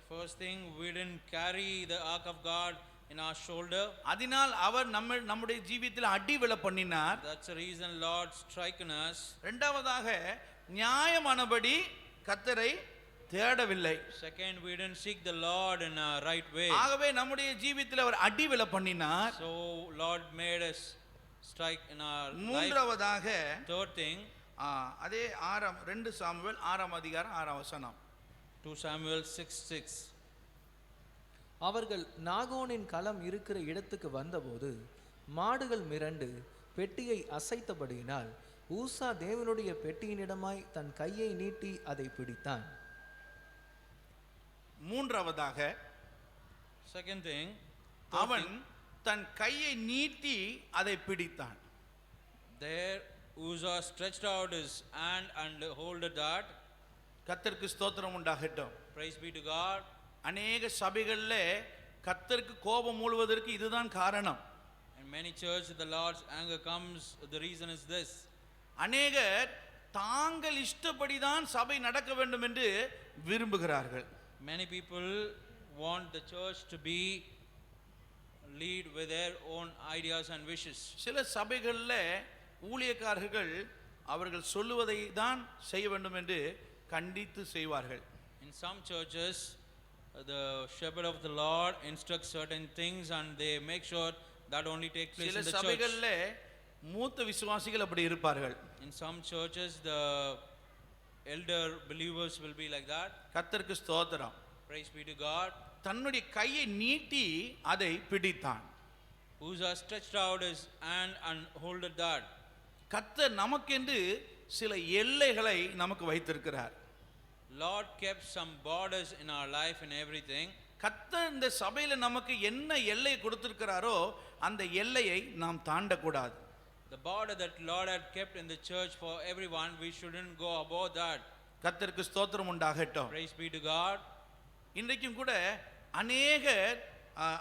the first thing, we didn't carry the ark of God in our shoulder. அதனால் அவர் நம்முடைய ஜீவியத்தில் அடி விழ பண்ணினார். That's the reason Lord striken us. இரண்டாவதாக, நியாயமானபடி கர்த்தரை தேடவில்லை. Second, we didn't seek the Lord in a right way. ஆகவே நம்முடைய ஜீவியத்தில் அவர் அடி விழ பண்ணினார். So Lord made us strike in our life. மூன்றாவதாக, Third thing, அதே 2 சாமுவேல் 6ஆம் அதிகாரம் 6ஆம் வசனம். 2 Samuel 6:6. அவர்கள் நாகோனின் களம் இருக்கிற இடத்துக்கு வந்தபோது மாடுகள் மிரண்டு பெட்டியை அசைத்தபடியினால் ஊசா தேவனுடைய பெட்டியினிடமாய் தன் கையை நீட்டி அதை பிடித்தான். மூன்றாவதாக, Second thing, அவன் தன் கையை நீட்டி அதை பிடித்தான். there Uzzah stretched out his hand and holded that. கர்த்தருக்கு ஸ்தோத்திரம் உண்டாகட்டும். Praise be to God. அநேக சபைகளில் கர்த்தருக்கு கோபம் மூழ்வதற்கு இதுதான் காரணம். In many churches, the Lord's anger comes. The reason is this. அநேகர் தாங்கள் இஷ்டப்படிதான் சபை நடக்க வேண்டும் என்று விரும்புகிறார்கள். Many people want the church to be lead with their own ideas and wishes. சில சபைகளில் ஊழியக்காரர்கள் அவர்கள் சொல்லுவதை தான் செய்ய வேண்டும் என்று கண்டித்து செய்வார்கள். In some churches, the shepherd of the Lord instructs certain things and they make sure that only take place சில in the church. சபைகளில் மூத்த விசுவாசிகள் அப்படி இருப்பார்கள். In some churches, the elder believers will be like that. கர்த்தருக்கு ஸ்தோத்திரம். Praise be to God. தன்னுடைய கையை நீட்டி அதை பிடித்தான். Uzzah stretched out his hand and holded that. கர்த்தர் நமக்கென்று சில எல்லைகளை நமக்கு வைத்திருக்கிறார். Lord kept some borders in our life and everything. கர்த்தர் இந்த சபையில நமக்கு என்ன எல்லை கொடுத்திருக்கிறாரோ அந்த எல்லையை நாம் தாண்டக்கூடாது. The border that Lord had kept in the church for everyone, we shouldn't go above that. கர்த்தருக்கு ஸ்தோத்திரம் உண்டாகட்டும். Praise be to God. இன்றைக்கும் கூட அநேகர்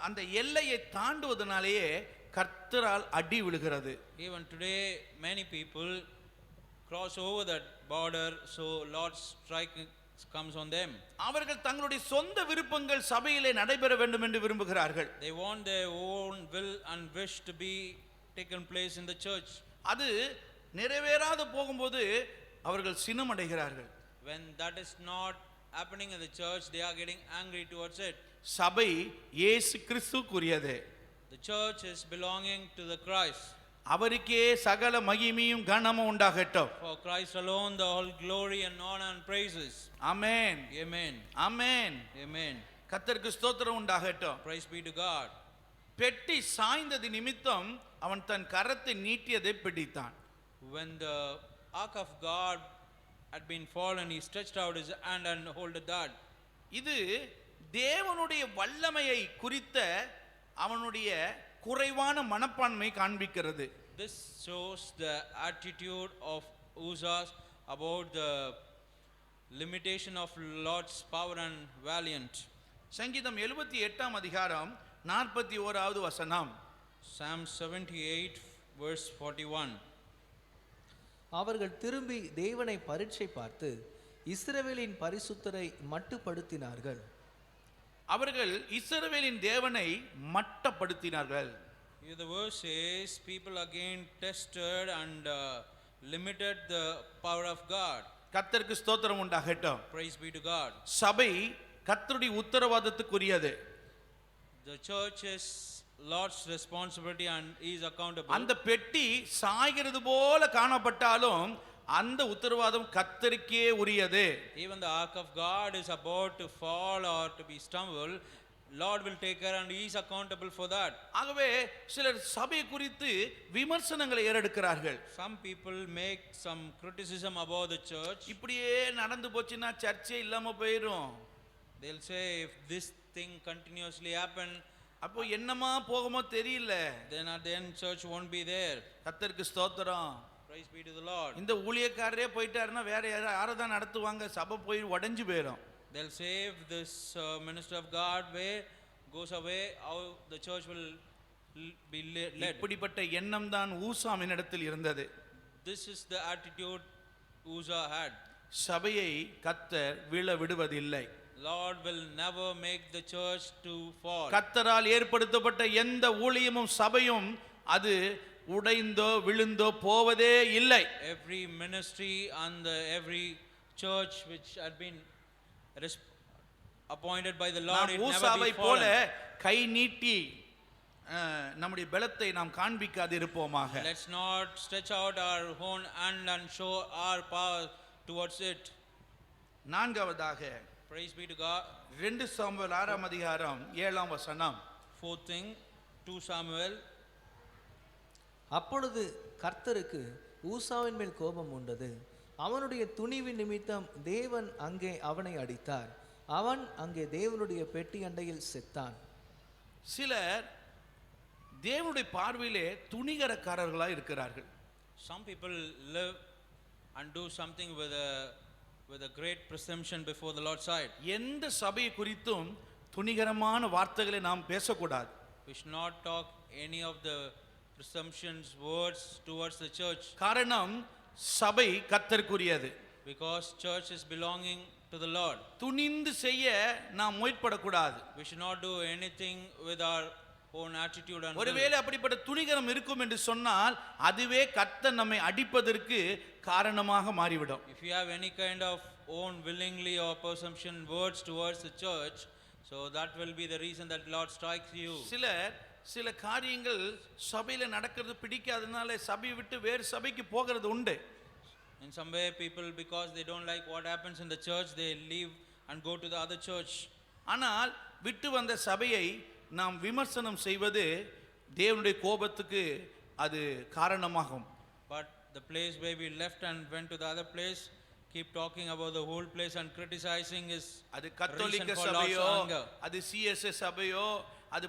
அந்த எல்லையை தாண்டுவதனாலேயே கர்த்தரால் அடி விழுகிறது. Even today, many people cross over that border, so Lord's strike comes on them. அவர்கள் தங்களுடைய சொந்த விருப்பங்கள் சபையிலே நடைபெற வேண்டும் என்று விரும்புகிறார்கள். They want their own will and wish to be taken place in the church. அது நிறைவேறாது போகும்போது அவர்கள் சினமடைகிறார்கள். When that is not happening in the church, they are getting angry towards it. சபை இயேசு கிறிஸ்துவுக்குரியது. The church is belonging to the Christ. அவருக்கே சகல மகிமையும் கனமும் உண்டாகட்டும். For Christ alone the whole glory and honor and praises. Amen. Amen. Amen. Amen. கர்த்தருக்கு ஸ்தோத்திரம் உண்டாகட்டும். Praise be to God. பெட்டி சாய்ந்தது நிமித்தம் அவன் தன் கரத்தை நீட்டியதை பிடித்தான். When the ark of God had been fallen, he stretched out his hand and holded that. இது தேவனுடைய வல்லமையை குறித்த அவனுடைய குறைவான மனப்பான்மை காண்பிக்கிறது. This shows the attitude of Uzzah about the limitation of Lord's power and valiant. சங்கீதம் 78ஆம் அதிகாரம் 41வது வசனம். Psalm 78 verse 41. அவர்கள் திரும்பி தேவனை பரீட்சை பார்த்து இஸ்ரவேலின் பரிசுத்தரை மட்டுப்படுத்தினார்கள். அவர்கள் இஸ்ரவேலின் தேவனை மட்டப்படுத்தினார்கள். Here the verse says people again tested and limited the power of God. கர்த்தருக்கு ஸ்தோத்திரம் உண்டாகட்டும். Praise be to God. சபை கர்த்தருடைய உத்தரவாதத்துக்குரியது. The church is Lord's responsibility and he is accountable. அந்த பெட்டி சாய்கிறது போல காணப்பட்டாலும் அந்த உத்தரவாதம் கர்த்தருக்கே உரியது. Even the ark of God is about to fall or to be stumbled, Lord will take care and he is accountable for that. ஆகவே சிலர் சபை குறித்து விமர்சனங்களை ஏறெடுக்கிறார்கள். Some people make some criticism about the church. இப்படியே நடந்து போச்சுன்னா சர்ச்சே இல்லாம போயிடும். They'll say if this thing continuously happen, அப்போ என்னமா போகுமோ தெரியல. then at the end church won't be there. கர்த்தருக்கு ஸ்தோத்திரம். Praise be to the Lord. இந்த ஊழியக்காரரே போயிட்டாருன்னா வேற யாரை தான் நடத்துவாங்க? சபை போய் உடைஞ்சு போயிடும். They'll say if this minister of God goes away, how the church will be led. இப்படிப்பட்ட எண்ணம் தான் ஊசாமின் இடத்தில் இருந்தது. This is the attitude Uzzah had. சபையை கர்த்தர் வீழ விடுவதில்லை. Lord will never make the church to fall. கர்த்தரால் ஏற்படுத்தப்பட்ட எந்த ஊழியமும் சபையும் அது உடைந்தோ விழுந்தோ போவதே இல்லை. Every ministry and every church which had been appointed by the Lord, it never ஊசாவை be போல fallen. கை நீட்டி நம்முடைய பலத்தை நாம் காண்பிக்காது இருப்போமாக. Let's not stretch out our own hand and show our power towards it. நான்காவதாக Praise be to God. 2 Samuel 6ஆம் அதிகாரம் 7ஆம் வசனம். Fourth thing, 2 Samuel. அப்பொழுது கர்த்தருக்கு ஊசாவின் மேல் கோபம் உண்டது. அவனுடைய துணிவின் நிமித்தம் தேவன் அங்கே அவனை அடித்தார். அவன் அங்கே தேவனுடைய பெட்டி அண்டையில் செத்தான். சிலர் தேவனுடைய பார்வையிலே துணிகரக்காரர்களாய் இருக்கிறார்கள். Some people live and do something with a great presumption before the Lord's sight. எந்த சபையை குறித்தும் துணிகரமான வார்த்தைகளை நாம் பேசக்கூடாது. We should not talk any of the presumptions words towards the church, காரணம் சபை கர்த்தருக்குரியது. because church is belonging to the Lord. துணிந்து செய்ய நாம் முயற்படக்கூடாது. We should not do anything with our own attitude and will. ஒருவேளை அப்படிப்பட்ட துணிகரம் இருக்கும் என்று சொன்னால் அதுவே கர்த்தர் நம்மை அடிப்பதற்கு காரணமாக மாறிவிடும். If you have any kind of own willingly or presumption words towards the church, so that will be the reason that Lord strikes you. சில காரியங்கள் சபையில நடக்கிறது பிடிக்காதனால சபையை விட்டு வேறு சபைக்கு போகிறது உண்டு. In some way people, because they don't like what happens in the church, they leave and go to the other church. ஆனால் விட்டு வந்த சபையை நாம் விமர்சனம் செய்வது தேவனுடைய கோபத்துக்கு அது காரணமாகும். But the place where we left and went to the other place, keep talking about the whole place and criticizing is அது கத்தோலிக்க reason for சபையோ Lord's anger. அது சிஎஸ்எஸ் சபையோ அது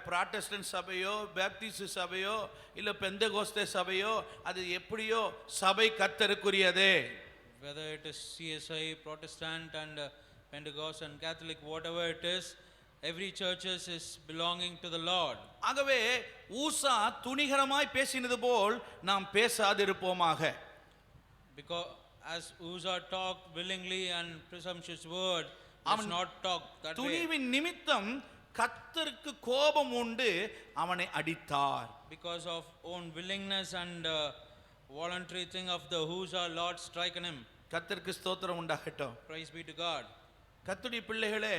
புராட்டஸ்டன்ட் சபையோ பேப்டிஸ்ட் சபையோ இல்ல பெந்தகோஸ்தே சபையோ அது எப்படியோ சபை கர்த்தருக்குரியதே. Whether it is CSI, Protestant and Pentecost and Catholic, whatever it is, every church is belonging to the Lord. ஆகவே ஊசா துணிகரமாய் பேசினது போல் நாம் பேசாதிருப்போமாக. Because as Uzzah talked willingly and presumptuous word, let's not talk that way. துணிவின் நிமித்தம் கர்த்தருக்கு கோபம் உண்டு அவனை அடித்தார். Because of own willingness and voluntary thing of the Uzzah, Lord striken him. கர்த்தருக்கு ஸ்தோத்திரம் உண்டாகட்டும். Praise be to God. கர்த்தருடைய பிள்ளைகளே,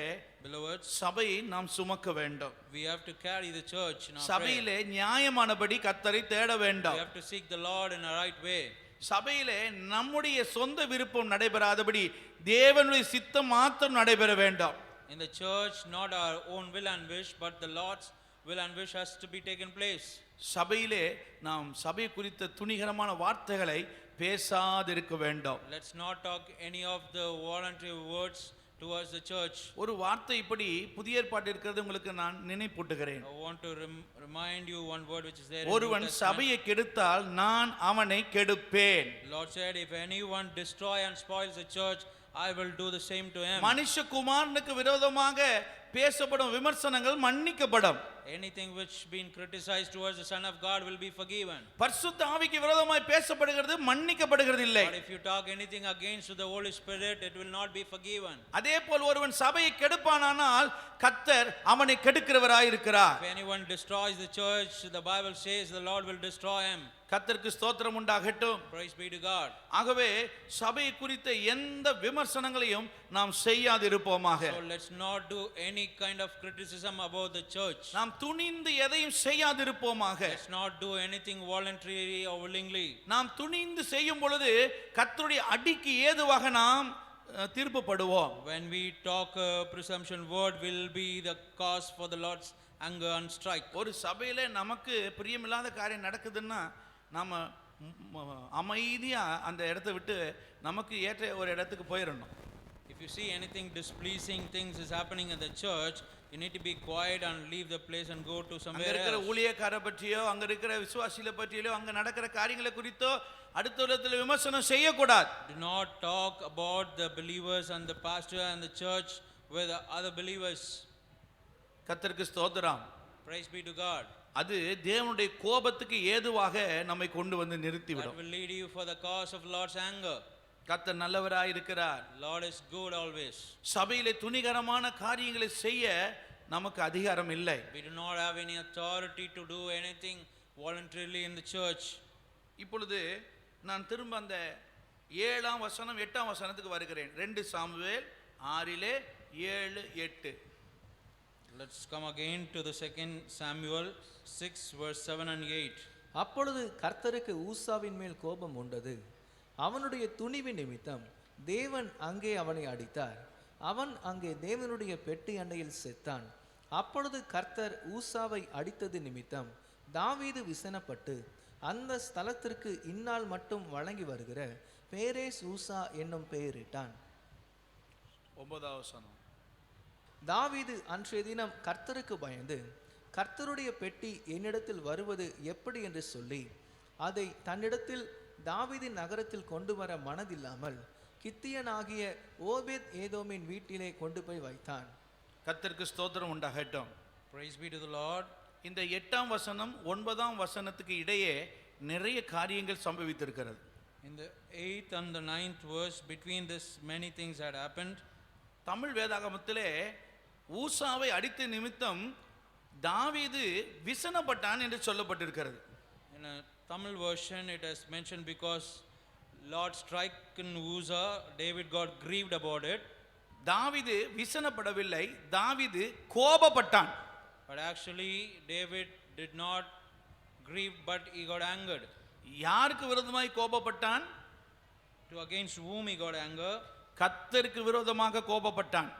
Beloved, சபையை நாம் சுமக்க வேண்டும். we have to carry the church in our prayer. சபையிலே நியாயமானபடி கர்த்தரை தேட We வேண்டும். have to seek the Lord in a right way. சபையிலே நம்முடைய சொந்த விருப்பம் நடைபெறாதபடி தேவனுடைய சித்தம் மாத்திரம் நடைபெற வேண்டும். In the church, not our own will and wish, but the Lord's will and wish has to be taken place. சபையிலே நாம் சபை குறித்த துணிகரமான வார்த்தைகளை பேசாதிருக்க வேண்டும். Let's not talk any of the voluntary words towards the church. ஒரு வார்த்தை இப்படி புதிய ஏற்பாட்டில் இருக்கிறது உங்களுக்கு நான் நினைப்பூட்டுகிறேன். I want to remind you one word which is there in ஒருவன் New Testament. சபையை கெடுத்தால் நான் அவனை கெடுப்பேன். Lord said, if anyone destroy and spoils the church, I will do the same to him. மனுஷகுமாரனுக்கு விரோதமாக பேசப்படும் விமர்சனங்கள் மன்னிக்கப்படும். Anything which been criticized towards the Son of God will be forgiven. பரிசுத்த ஆவிக்கு விரோதமாய் பேசப்படுகிறது மன்னிக்கப்படுகிறது இல்லை. But if you talk anything against the Holy Spirit, it will not be forgiven. அதே போல் ஒருவன் சபையை கெடுப்பானானால் கர்த்தர் அவனை கெடுக்கிறவராய் இருக்கிறார். If anyone destroys the church, the Bible says the Lord will destroy him. கர்த்தருக்கு ஸ்தோத்திரம் உண்டாகட்டும். Praise be to God. ஆகவே சபை குறித்த எந்த விமர்சனங்களையும் நாம் செய்யாதிருப்போமாக. So let's not do any kind of criticism about the church. நாம் துணிந்து எதையும் செய்யாதிருப்போமாக. Let's not do anything voluntarily or willingly. நாம் துணிந்து செய்யும் பொழுது கர்த்தருடைய அடிக்கு ஏதுவாக நாம் தீர்ப்புப்படுவோம். When we talk presumption word will be the cause for the Lord's anger and strike. ஒரு சபையில நமக்கு பிரியமில்லாத காரியம் நடக்குதுன்னா நாம அமைதியா அந்த இடத்தை விட்டு நமக்கு ஏற்ற ஒரு இடத்துக்கு போயிடணும். If you see anything displeasing things is happening in the church, you need to be quiet and leave the place and go to அங்க somewhere இருக்கிற else. ஊழியக்கார பற்றியோ அங்க இருக்கிற விசுவாசிகளை பற்றியோ அங்க நடக்கிற காரியங்களை குறித்தோ அடுத்த விதத்துல விமர்சனம் செய்யக்கூடாது. Do not talk about the believers and the pastor and the church with other believers. கர்த்தருக்கு ஸ்தோத்திரம். Praise be to God. அது தேவனுடைய கோபத்துக்கு ஏதுவாக நம்மை கொண்டு வந்து That நிறுத்திவிடும். will lead you for the cause of Lord's anger. கர்த்தர் நல்லவராய் இருக்கிறார். Lord is good always. சபையிலே துணிகரமான காரியங்களை செய்ய நமக்கு அதிகாரம் இல்லை. We do not have any authority to do anything voluntarily in the church. இப்பொழுது நான் திரும்ப அந்த 7ஆம் வசனம் 8ஆம் வசனத்துக்கு வருகிறேன். 2 Samuel 6:7-8. Let's come again to the 2 Samuel 6 verse 7 and 8. அப்பொழுது கர்த்தருக்கு ஊசாவின் மேல் கோபம் உண்டது. அவனுடைய துணிவின் நிமித்தம் தேவன் அங்கே அவனை அடித்தார். அவன் அங்கே தேவனுடைய பெட்டி அண்டையில் செத்தான். அப்பொழுது கர்த்தர் ஊசாவை அடித்தது நிமித்தம் தாவீது விசனப்பட்டு அந்த ஸ்தலத்திற்கு இந்நாள் மட்டும் வழங்கி வருகிற பேரேஸ் ஊசா என்னும் பெயரிட்டான். 9ஆம் வசனம். தாவீது அன்றைய தினம் கர்த்தருக்கு பயந்து கர்த்தருடைய பெட்டி என்னிடத்தில் வருவது எப்படி என்று சொல்லி அதை தன்னிடத்தில் தாவீதின் நகரத்தில் கொண்டு வர மனதில்லாமல் கித்தியனாகிய ஓபேத் ஏதோமின் வீட்டிலே கொண்டு போய் வைத்தான். கர்த்தருக்கு ஸ்தோத்திரம் உண்டாகட்டும். Praise be to the Lord. இந்த 8ஆம் வசனம் 9ஆம் வசனத்துக்கு இடையே நிறைய காரியங்கள் சம்பவித்திருக்கிறது. In the 8th and the 9th verse, between this many things had happened. Tamil வேதாகமத்திலே ஊசாவை அடித்த நிமித்தம் தாவீது விசனப்பட்டான் என்று சொல்லப்பட்டிருக்கிறது. In a Tamil version, it has mentioned because Lord struck in Uzzah, David got grieved about it. தாவீது விசனப்படவில்லை, தாவீது கோபப்பட்டான். But actually, David did not grieve, but he got angered. யாருக்கு விரோதமாய் கோபப்பட்டான்? To against whom he got anger? கர்த்தருக்கு விரோதமாக கோபப்பட்டான்.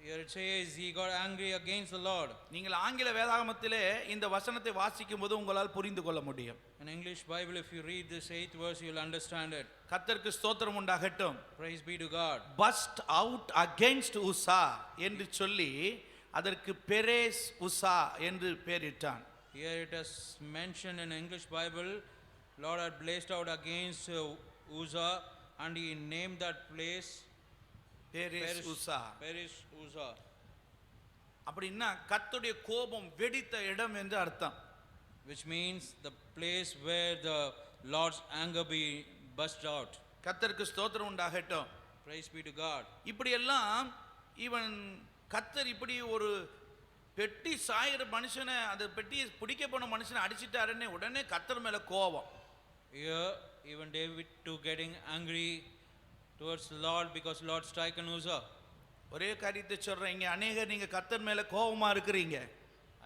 Here it says he got angry against the Lord. நீங்கள் ஆங்கில வேதாகமத்திலே இந்த வசனத்தை வாசிக்கும் போது உங்களால் புரிந்து கொள்ள முடியும். In English Bible, if you read this 8th verse, you will understand it. கர்த்தருக்கு ஸ்தோத்திரம் உண்டாகட்டும். Praise be to God. Burst out against உசா என்று சொல்லி அதற்கு பெரேஸ் உசா என்று பெயரிட்டான். Here it is mentioned in English Bible, Lord had blazed out against Uzzah, and he named that place பெரேஸ் உசா. Perish Uzzah. அப்படின்னா கர்த்தருடைய கோபம் வெடித்த இடம் என்று அர்த்தம். Which means the place where the Lord's anger be burst out. கர்த்தருக்கு ஸ்தோத்திரம் உண்டாகட்டும். Praise be to God. இப்படி எல்லாம் இவன் கர்த்தர் இப்படி ஒரு பெட்டி சாயிற மனுஷனை அந்த பெட்டியை பிடிக்க போன மனுஷனை அடிச்சிட்டாருன்னு உடனே கர்த்தர் மேல கோபம். Here even David too getting angry towards the Lord because Lord strike on Uzzah. ஒரே காரியத்தை சொல்றேன், இங்க அநேகர் நீங்க கர்த்தர் மேல கோபமா இருக்கிறீங்க.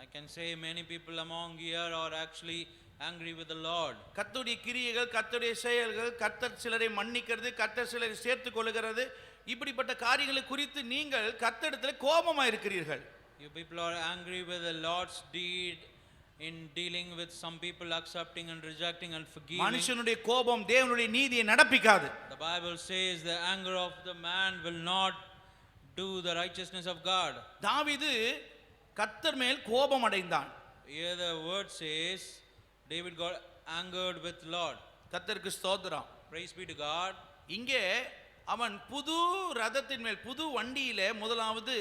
I can say many people among here are actually angry with the Lord. கர்த்தருடைய கிரியைகள், கர்த்தருடைய செயல்கள், கர்த்தர் சிலரை மன்னிக்கிறது, கர்த்தர் சிலரை சேர்த்துக் கொள்கிறது, இப்படிப்பட்ட காரியங்களை குறித்து நீங்கள் கர்த்தரிடத்தில் கோபமா இருக்கிறீர்கள். You people are angry with the Lord's deed in dealing with some people accepting and rejecting and forgiving. மனுஷனுடைய கோபம் தேவனுடைய நீதியை நடப்பிக்காது. The Bible says the anger of the man will not do the righteousness of God. தாவீது கர்த்தர் மேல் கோபம் அடைந்தான். Here the word says David got angered with Lord. கர்த்தருக்கு ஸ்தோத்திரம். Praise be to God. இங்கே அவன் புது ரதத்தின் மேல் புது வண்டியிலே முதலாவது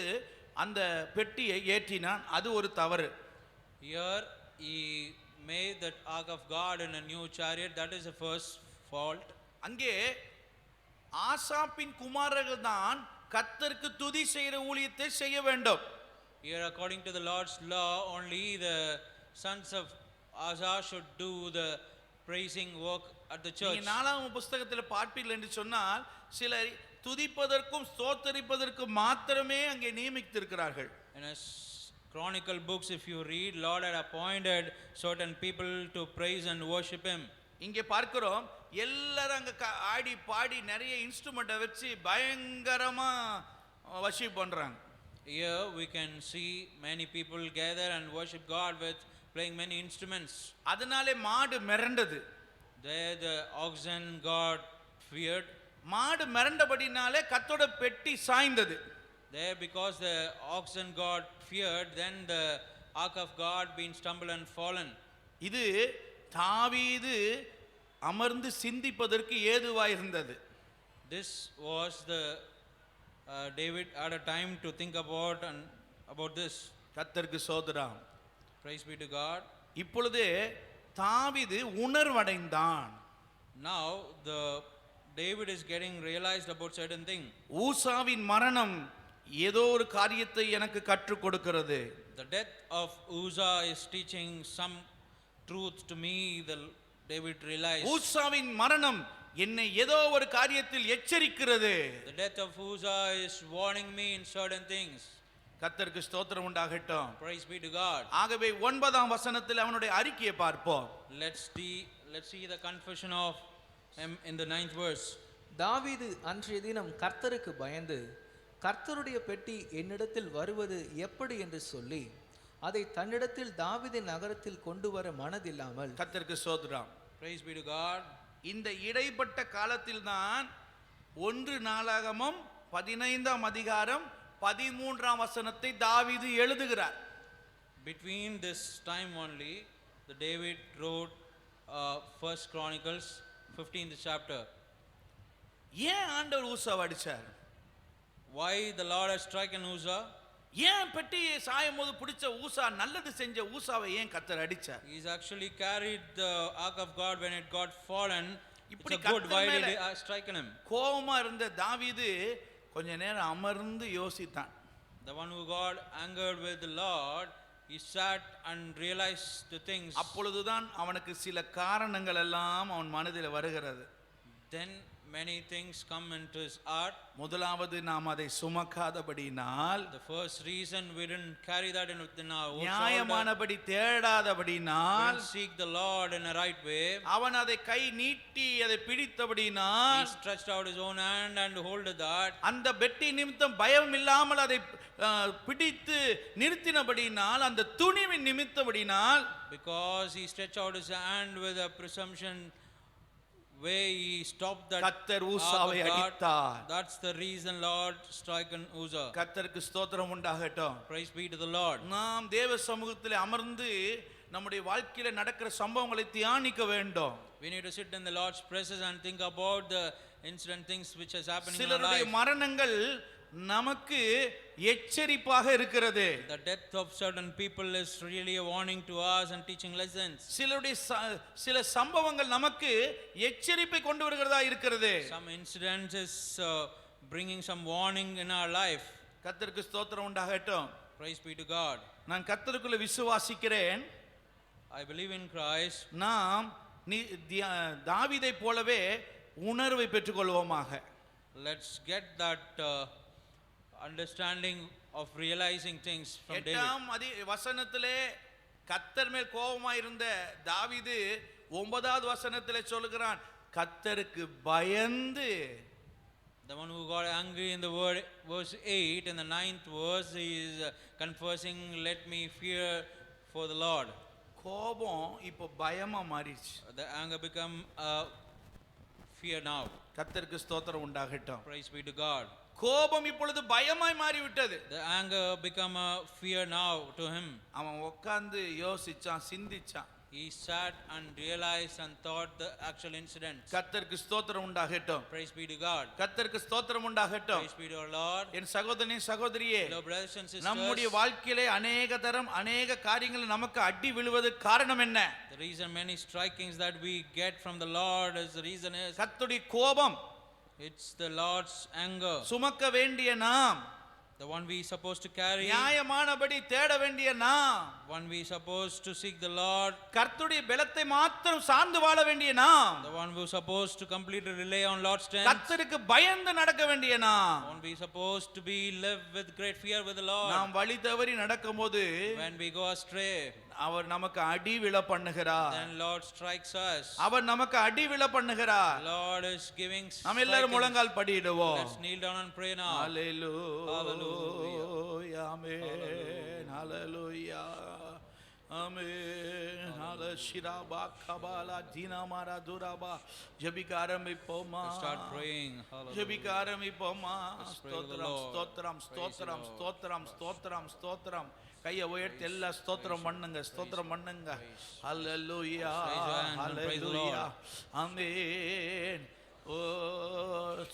அந்த பெட்டியை ஏற்றினான். அது ஒரு தவறு. Here he made that ark of God in a new chariot. That is the first fault. அங்கே ஆசாப்பின் குமாரர்கள் தான் கர்த்தருக்கு துதி செய்கிற ஊழியத்தை செய்ய வேண்டும். Here according to the Lord's law only the sons of Asa should do the praising work at the நீங்க church. 4ஆம் புஸ்தகத்தில் பார்ப்பீர்கள் என்று சொன்னால் சிலர் துதிப்பதற்கும் ஸ்தோத்தரிப்பதற்கும் மாத்திரமே அங்கே நியமித்திருக்கிறார்கள். In Chronicle books, if you read, Lord had appointed certain people to praise and worship Him. இங்கே பார்க்கிறோம் எல்லாரும் அங்க ஆடி பாடி நிறைய இன்ஸ்ட்ருமெண்ட்டை வச்சு பயங்கரமா வர்ஷிப் பண்றாங்க. Here we can see many people gather and worship God with playing many instruments. அதனாலே மாடு மிரண்டது. There the oxen got feared. மாடு மிரண்டபடினாலே கர்த்தரோட பெட்டி சாய்ந்தது. There because the oxen got feared, then the ark of God being stumbled and fallen. இது தாவீது அமர்ந்து சிந்திப்பதற்கு ஏதுவாயிருந்தது. This was the David had a time to think about this. கர்த்தருக்கு ஸ்தோத்திரம். Praise be to God. இப்பொழுது தாவீது உணர்வடைந்தான். Now the David is getting realized about certain thing. ஊசாவின் மரணம் ஏதோ ஒரு காரியத்தை எனக்கு கற்றுக் கொடுக்கிறது. The death of Uzzah is teaching some truth to me. The David realized. ஊசாவின் மரணம் என்னை ஏதோ ஒரு காரியத்தில் எச்சரிக்கிறது. The death of Uzzah is warning me in certain things. கர்த்தருக்கு ஸ்தோத்திரம் உண்டாகட்டும். Praise be to God. ஆகவே 9ஆம் வசனத்தில் அவனுடைய அறிக்கையை பார்ப்போம். Let's see the confession of him in the 9th verse. தாவீது அன்றைய தினம் கர்த்தருக்கு பயந்து கர்த்தருடைய பெட்டி என்னிடத்தில் வருவது எப்படி என்று சொல்லி அதை தன்னிடத்தில் தாவீதின் நகரத்தில் கொண்டு வர மனதில்லாமல். கர்த்தருக்கு ஸ்தோத்திரம். Praise be to God. இந்த இடைப்பட்ட காலத்தில் தான் 1 நாளாகமம் 15ஆம் அதிகாரம் 13ஆம் வசனத்தை தாவீது எழுதுகிறார். Between this time only, the David wrote First Chronicles 15th chapter. ஏன் ஆண்டவர் ஊசாவை அடிச்சார்? Why the Lord has stricken Uzzah? ஏன் பெட்டியை சாயும் போது பிடிச்ச ஊசா நல்லது செஞ்ச ஊசாவை ஏன் கர்த்தர் அடிச்சார்? He's actually carried the ark of God when it got fallen. இப்படி It's a good why கர்த்தர் did மேல he striken him? கோபமா இருந்த தாவீது கொஞ்ச நேரம் அமர்ந்து யோசித்தான். The one who got angered with the Lord, he sat and realized the things. அப்பொழுதுதான் அவனுக்கு சில காரணங்கள் எல்லாம் அவன் மனதில் வருகிறது. Then many things come into his heart. முதலாவது நாம் அதை சுமக்காதபடினால், The first reason we didn't carry that in within our own shoulder. நியாயமானபடி We தேடாதபடினால், didn't seek the Lord in a right way. அவன் அதை கை நீட்டி அதை He பிடித்தபடினால், stretched out his own hand and holded that. அந்த பெட்டி நிமித்தம் பயம் இல்லாமல் அதை பிடித்து நிறுத்தினபடினால், அந்த துணிவின் நிமித்தபடினால், Because he stretched out his hand with a presumption way, he stopped that கர்த்தர் ark ஊசாவை of God. அடித்தார். That's the reason Lord stricken Uzzah. கர்த்தருக்கு ஸ்தோத்திரம் உண்டாகட்டும். Praise be to the Lord. நாம் தேவ சமூகத்தில் அமர்ந்து நம்முடைய வாழ்க்கையில நடக்கிற சம்பவங்களை தியானிக்க வேண்டும். We need to sit in the Lord's presence and think about the incident things which has happened in our சிலருடைய life. மரணங்கள் நமக்கு எச்சரிப்பாக இருக்கிறது. The death of certain people is really a warning to us and teaching lessons. சிலருடைய சில சம்பவங்கள் நமக்கு எச்சரிப்பை கொண்டு வருகிறதா இருக்கிறது. Some incidents is bringing some warning in our life. கர்த்தருக்கு ஸ்தோத்திரம் உண்டாகட்டும். Praise be to God. நான் கர்த்தருக்குள்ள விசுவாசிக்கிறேன். I believe in Christ. நாம் தாவீதை போலவே உணர்வை பெற்றுக்கொள்வோமாக. Let's get that understanding of realizing things from David. 8ஆம் வசனத்திலே கர்த்தர் மேல் கோபமாய் இருந்த தாவீது 9வது வசனத்திலே சொல்கிறான், கர்த்தருக்கு பயந்து. The one who got angry in the word verse 8, in the 9th verse he is confessing, let me fear for the Lord. கோபம் இப்போ பயமா மாறிடுச்சு. The anger become fear now. கர்த்தருக்கு ஸ்தோத்திரம் உண்டாகட்டும். Praise be to God. கோபம் இப்பொழுது பயமாய் மாறிவிட்டது. The anger become a fear now to him. அவன் உட்கார்ந்து யோசிச்சான், சிந்திச்சான். He sat and realized and thought the actual incidents. கர்த்தருக்கு ஸ்தோத்திரம் உண்டாகட்டும். Praise be to God. கர்த்தருக்கு ஸ்தோத்திரம் உண்டாகட்டும். Praise be to our Lord. என் சகோதரனே சகோதரியே, Hello brothers and sisters. நம்முடைய வாழ்க்கையிலே அநேக தரம் அநேக காரியங்கள் நமக்கு அடி விழுவதற்கு காரணம் என்ன? The reason many strikings that we get from the Lord is the reason is கர்த்தருடைய கோபம். it's the Lord's anger. சுமக்க வேண்டிய நாம் the one we supposed to carry, நியாயமானபடி தேட வேண்டிய நாம், one we supposed to seek the Lord, கர்த்தருடைய பலத்தை மாத்திரம் சார்ந்து வாழ வேண்டிய நாம், the one who supposed to completely rely on Lord's strength, கர்த்தருக்கு பயந்து நடக்க வேண்டிய நாம், one we supposed to be live with great fear with the Lord. நாம் வழி தவறி நடக்கும்போது When we go astray, அவர் நமக்கு அடி விழ பண்ணுகிறார். then Lord strikes us. அவர் நமக்கு அடி விழ பண்ணுகிறார். Lord is giving நாம் எல்லாரும் முழங்கால் படியிடுவோம். Let's kneel down and pray now. ஹalleluya ஆமென் ஹalleluya ஆமென் ஹalleluya கபாலா தீனாமாரா துராபா ஜெபிக்க ஆரம்பிப்போமா. Start praying. Hallelujah. ஜெபிக்க ஆரம்பிப்போமா. Let's pray to the ஸ்தோத்திரம் Lord. ஸ்தோத்திரம் Praise ஸ்தோத்திரம் the Lord. ஸ்தோத்திரம் ஸ்தோத்திரம் ஸ்தோத்திரம். கையை உயர்த்தி எல்லா ஸ்தோத்திரம் பண்ணுங்க, ஸ்தோத்திரம் பண்ணுங்க. ஹalleluya Raise your hands and praise the hallelujah Lord. ஆமென். ஓ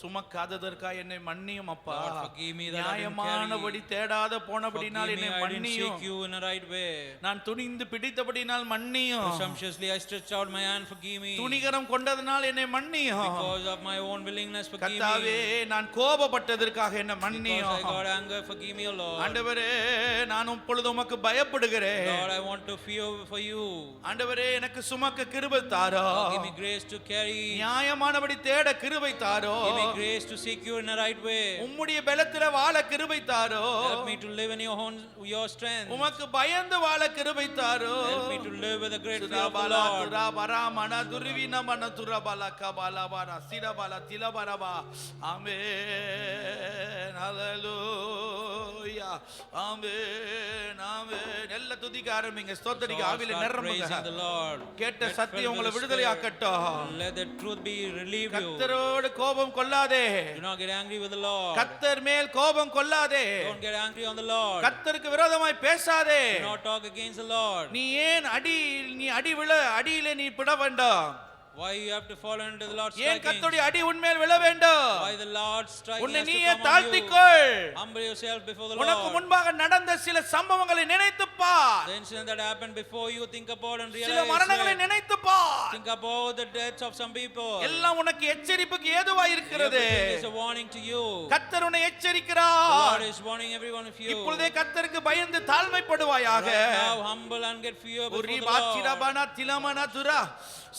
சுமக்காததற்காக என்னை மன்னியும் அப்பா. Lord, forgive me that I didn't நியாயமானபடி தேடாத போனபடினால் Forgive me, என்னை I didn't மன்னியும். seek you in the right way. நான் துணிந்து பிடித்தபடினால் மன்னியும். Presumptuously I stretched out my hand, forgive me. துணிகரம் கொண்டதனால் என்னை மன்னியும். Because of my own willingness, forgive கர்த்தாவே me. நான் கோபப்பட்டதற்காக என்னை Because I மன்னியும். got anger, forgive me, O Lord. ஆண்டவரே நான் இப்பொழுது உமக்கு பயப்படுகிறேன். Lord, I want to fear for you. ஆண்டவரே எனக்கு சுமக்க கிருபை தாரோ. Give me grace to carry. நியாயமானபடி தேட கிருபை தாரோ. Give me grace to seek you in the right way. உம்முடைய பலத்திலே வாழ கிருபை தாரோ. Help me to live in your strength. உமக்கு பயந்து வாழ கிருபை தாரோ. Help me to live with a great fear of the சுரபாலா Lord. துரபரா மன துருவின மன துரபாலா கபாலா பாரா சிரபாலா திலபரபா. ஆமென் ஹalleluya ஆமென் ஆமென். எல்லா துதிக்க ஆரம்பிங்க, ஸ்தோத்திரிக்க So ஆவியில start நிரம்புங்க. praising the Lord. கேட்ட Get சத்தியம் filled உங்களை with the விடுதலை Spirit. ஆக்கட்டும். Let the truth be relieve you. கர்த்தரோடு கோபம் கொள்ளாதே. Do not get angry with the Lord. கர்த்தர் மேல் கோபம் கொள்ளாதே. Don't get angry on the Lord. கர்த்தருக்கு விரோதமாய் பேசாதே. Do not talk against the Lord. நீ ஏன் அடியிலே நீ பிட வேண்டாம். Why you have to fall into the Lord's ஏன் striking? கர்த்தருடைய அடி உன்மேல் விழ வேண்டும். Why the Lord striking உன்னை has to நீயே come on you? தாழ்த்திக்கொள். Humble yourself before the உனக்கு Lord. முன்பாக நடந்த சில சம்பவங்களை நினைத்துப் பார். The incident that happened before you, think about and சில realize மரணங்களை it. நினைத்துப் பார். Think about the deaths of some people. எல்லாம் உனக்கு எச்சரிப்புக்கு ஏதுவாய் இருக்கிறது. Everything is a warning to you. கர்த்தர் உன்னை The எச்சரிக்கிறார். Lord is warning every one of you. இப்பொழுதே கர்த்தருக்கு பயந்து தாழ்மைப்படுவாயாக. Right now, humble and get fear before Uri the Lord. பாச்சிரபனா திலமனா Tura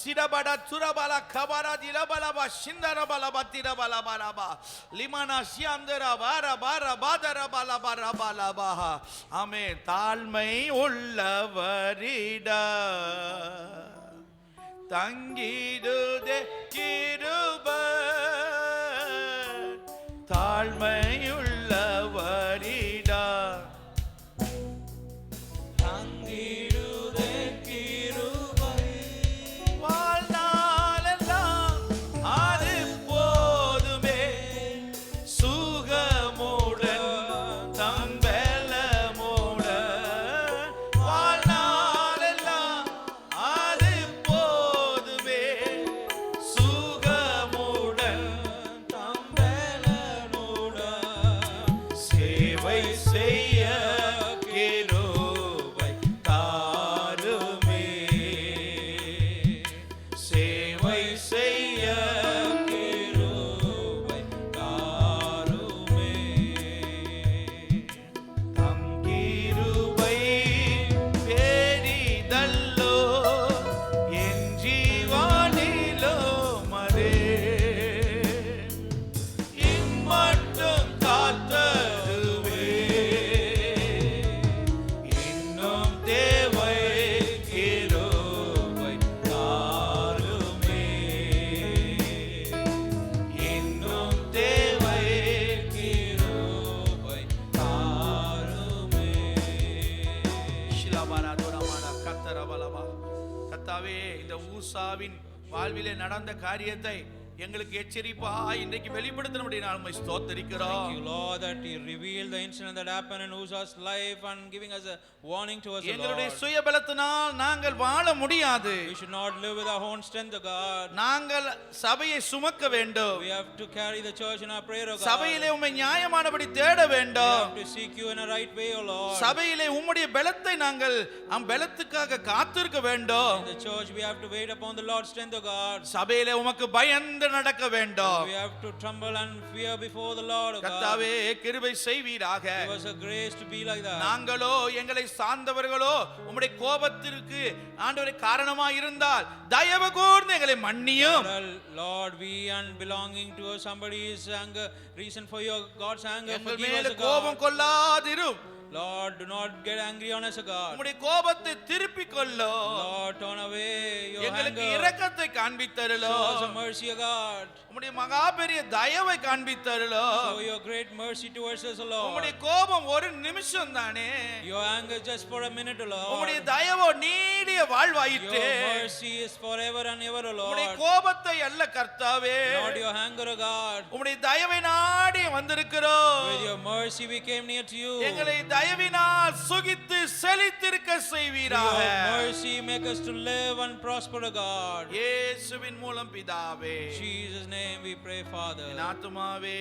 சிரபடா துரபலா கபரா திலபலபா சிந்தரபலபா திரபலபலபா லிமனா சியாந்தரா பாரா பாரா பாதரா பலபா ரபலபா. ஆமென். தாழ்மை உள்ளவரிட தங்கிடுதே கிருபை. தாழ்மை உள்ளவரிட தங்கிடுதே கிருபை. வாழ்நாளெல்லாம் அது போதுமே. சுகமுடன் தம்பலமுடன் வாழ்நாளெல்லாம் அது போதுமே. சுகமுடன் சேவை செய்ய கிருபை தாருமே. சேவை செய்ய கிருபை தாருமே. தம் கிருபை பெரிதல்லோ என் ஜீவனிலோ மரே. இம்மட்டும் காத்ததுவே இன்னும் தேவை கிருபை தாருமே. இன்னும் தேவை கிருபை தாருமே. ஷிலபரதுரமன கத்தரபலபா. கர்த்தாவே இந்த ஊசாவின் வாழ்விலே நடந்த காரியத்தை எங்களுக்கு எச்சரிப்பா இன்றைக்கு வெளிப்படுத்தினபடி நான் உம்மை ஸ்தோத்திரிக்கிறோம். Thank you, Lord, that you revealed the incident that happened in Uzzah's life and giving us a warning to us, O எங்களுடைய Lord. சுயபலத்தினால் நாங்கள் வாழ முடியாது. We should not live with our own strength, O God. நாங்கள் சபையை சுமக்க வேண்டும். We have to carry the church in our prayer, O God. சபையிலே உம்மை நியாயமானபடி தேட We வேண்டும். have to seek you in a right way, O Lord. சபையிலே உம்முடைய பலத்தை நாங்கள் பலத்துக்காக காத்திருக்க வேண்டும். In the church, we have to wait upon the Lord's strength, O God. சபையிலே உமக்கு பயந்து பயந்து நடக்க வேண்டும். We have to tremble and fear before the Lord, O God. கர்த்தாவே கிருபை செய்வீராக. Give us a grace to be like that. நாங்களோ எங்களை சார்ந்தவர்களோ உம்முடைய கோபத்திற்கு ஆண்டவரே காரணமாய் இருந்தால் தயவு கூர்ந்து எங்களை மன்னியும். Lord, we and belonging to somebody's anger, reason for your God's anger, எங்கள் forgive us, மேல் O God. கோபம் கொள்ளாதிரும். Lord, do not get angry on us, O God. உம்முடைய கோபத்தை திருப்பிக் கொள்ளும். Lord, turn away your எங்களுக்கு anger. இரக்கத்தை காண்பித்தருளும். Show us a mercy, O God. உம்முடைய மகா பெரிய தயவை காண்பித்தருளும். Show your great mercy towards us, O Lord. உம்முடைய கோபம் ஒரு நிமிஷம் தானே. Your anger just for a minute, O Lord. உம்முடைய தயவோ நீடிய வாழ்வாயிற்று. Your mercy is forever and ever, O Lord. உம்முடைய கோபத்தை அல்ல கர்த்தாவே. Not your anger, O God. உம்முடைய தயவை நாடி வந்திருக்கிறோம். With your mercy we came near to you. எங்களை தயவினால் சுகித்து செழித்திருக்க செய்வீராக. Your mercy make us to live and prosper, O God. இயேசுவின் மூலம் பிதாவே. In Jesus' name we pray, Father. என் ஆத்துமாவே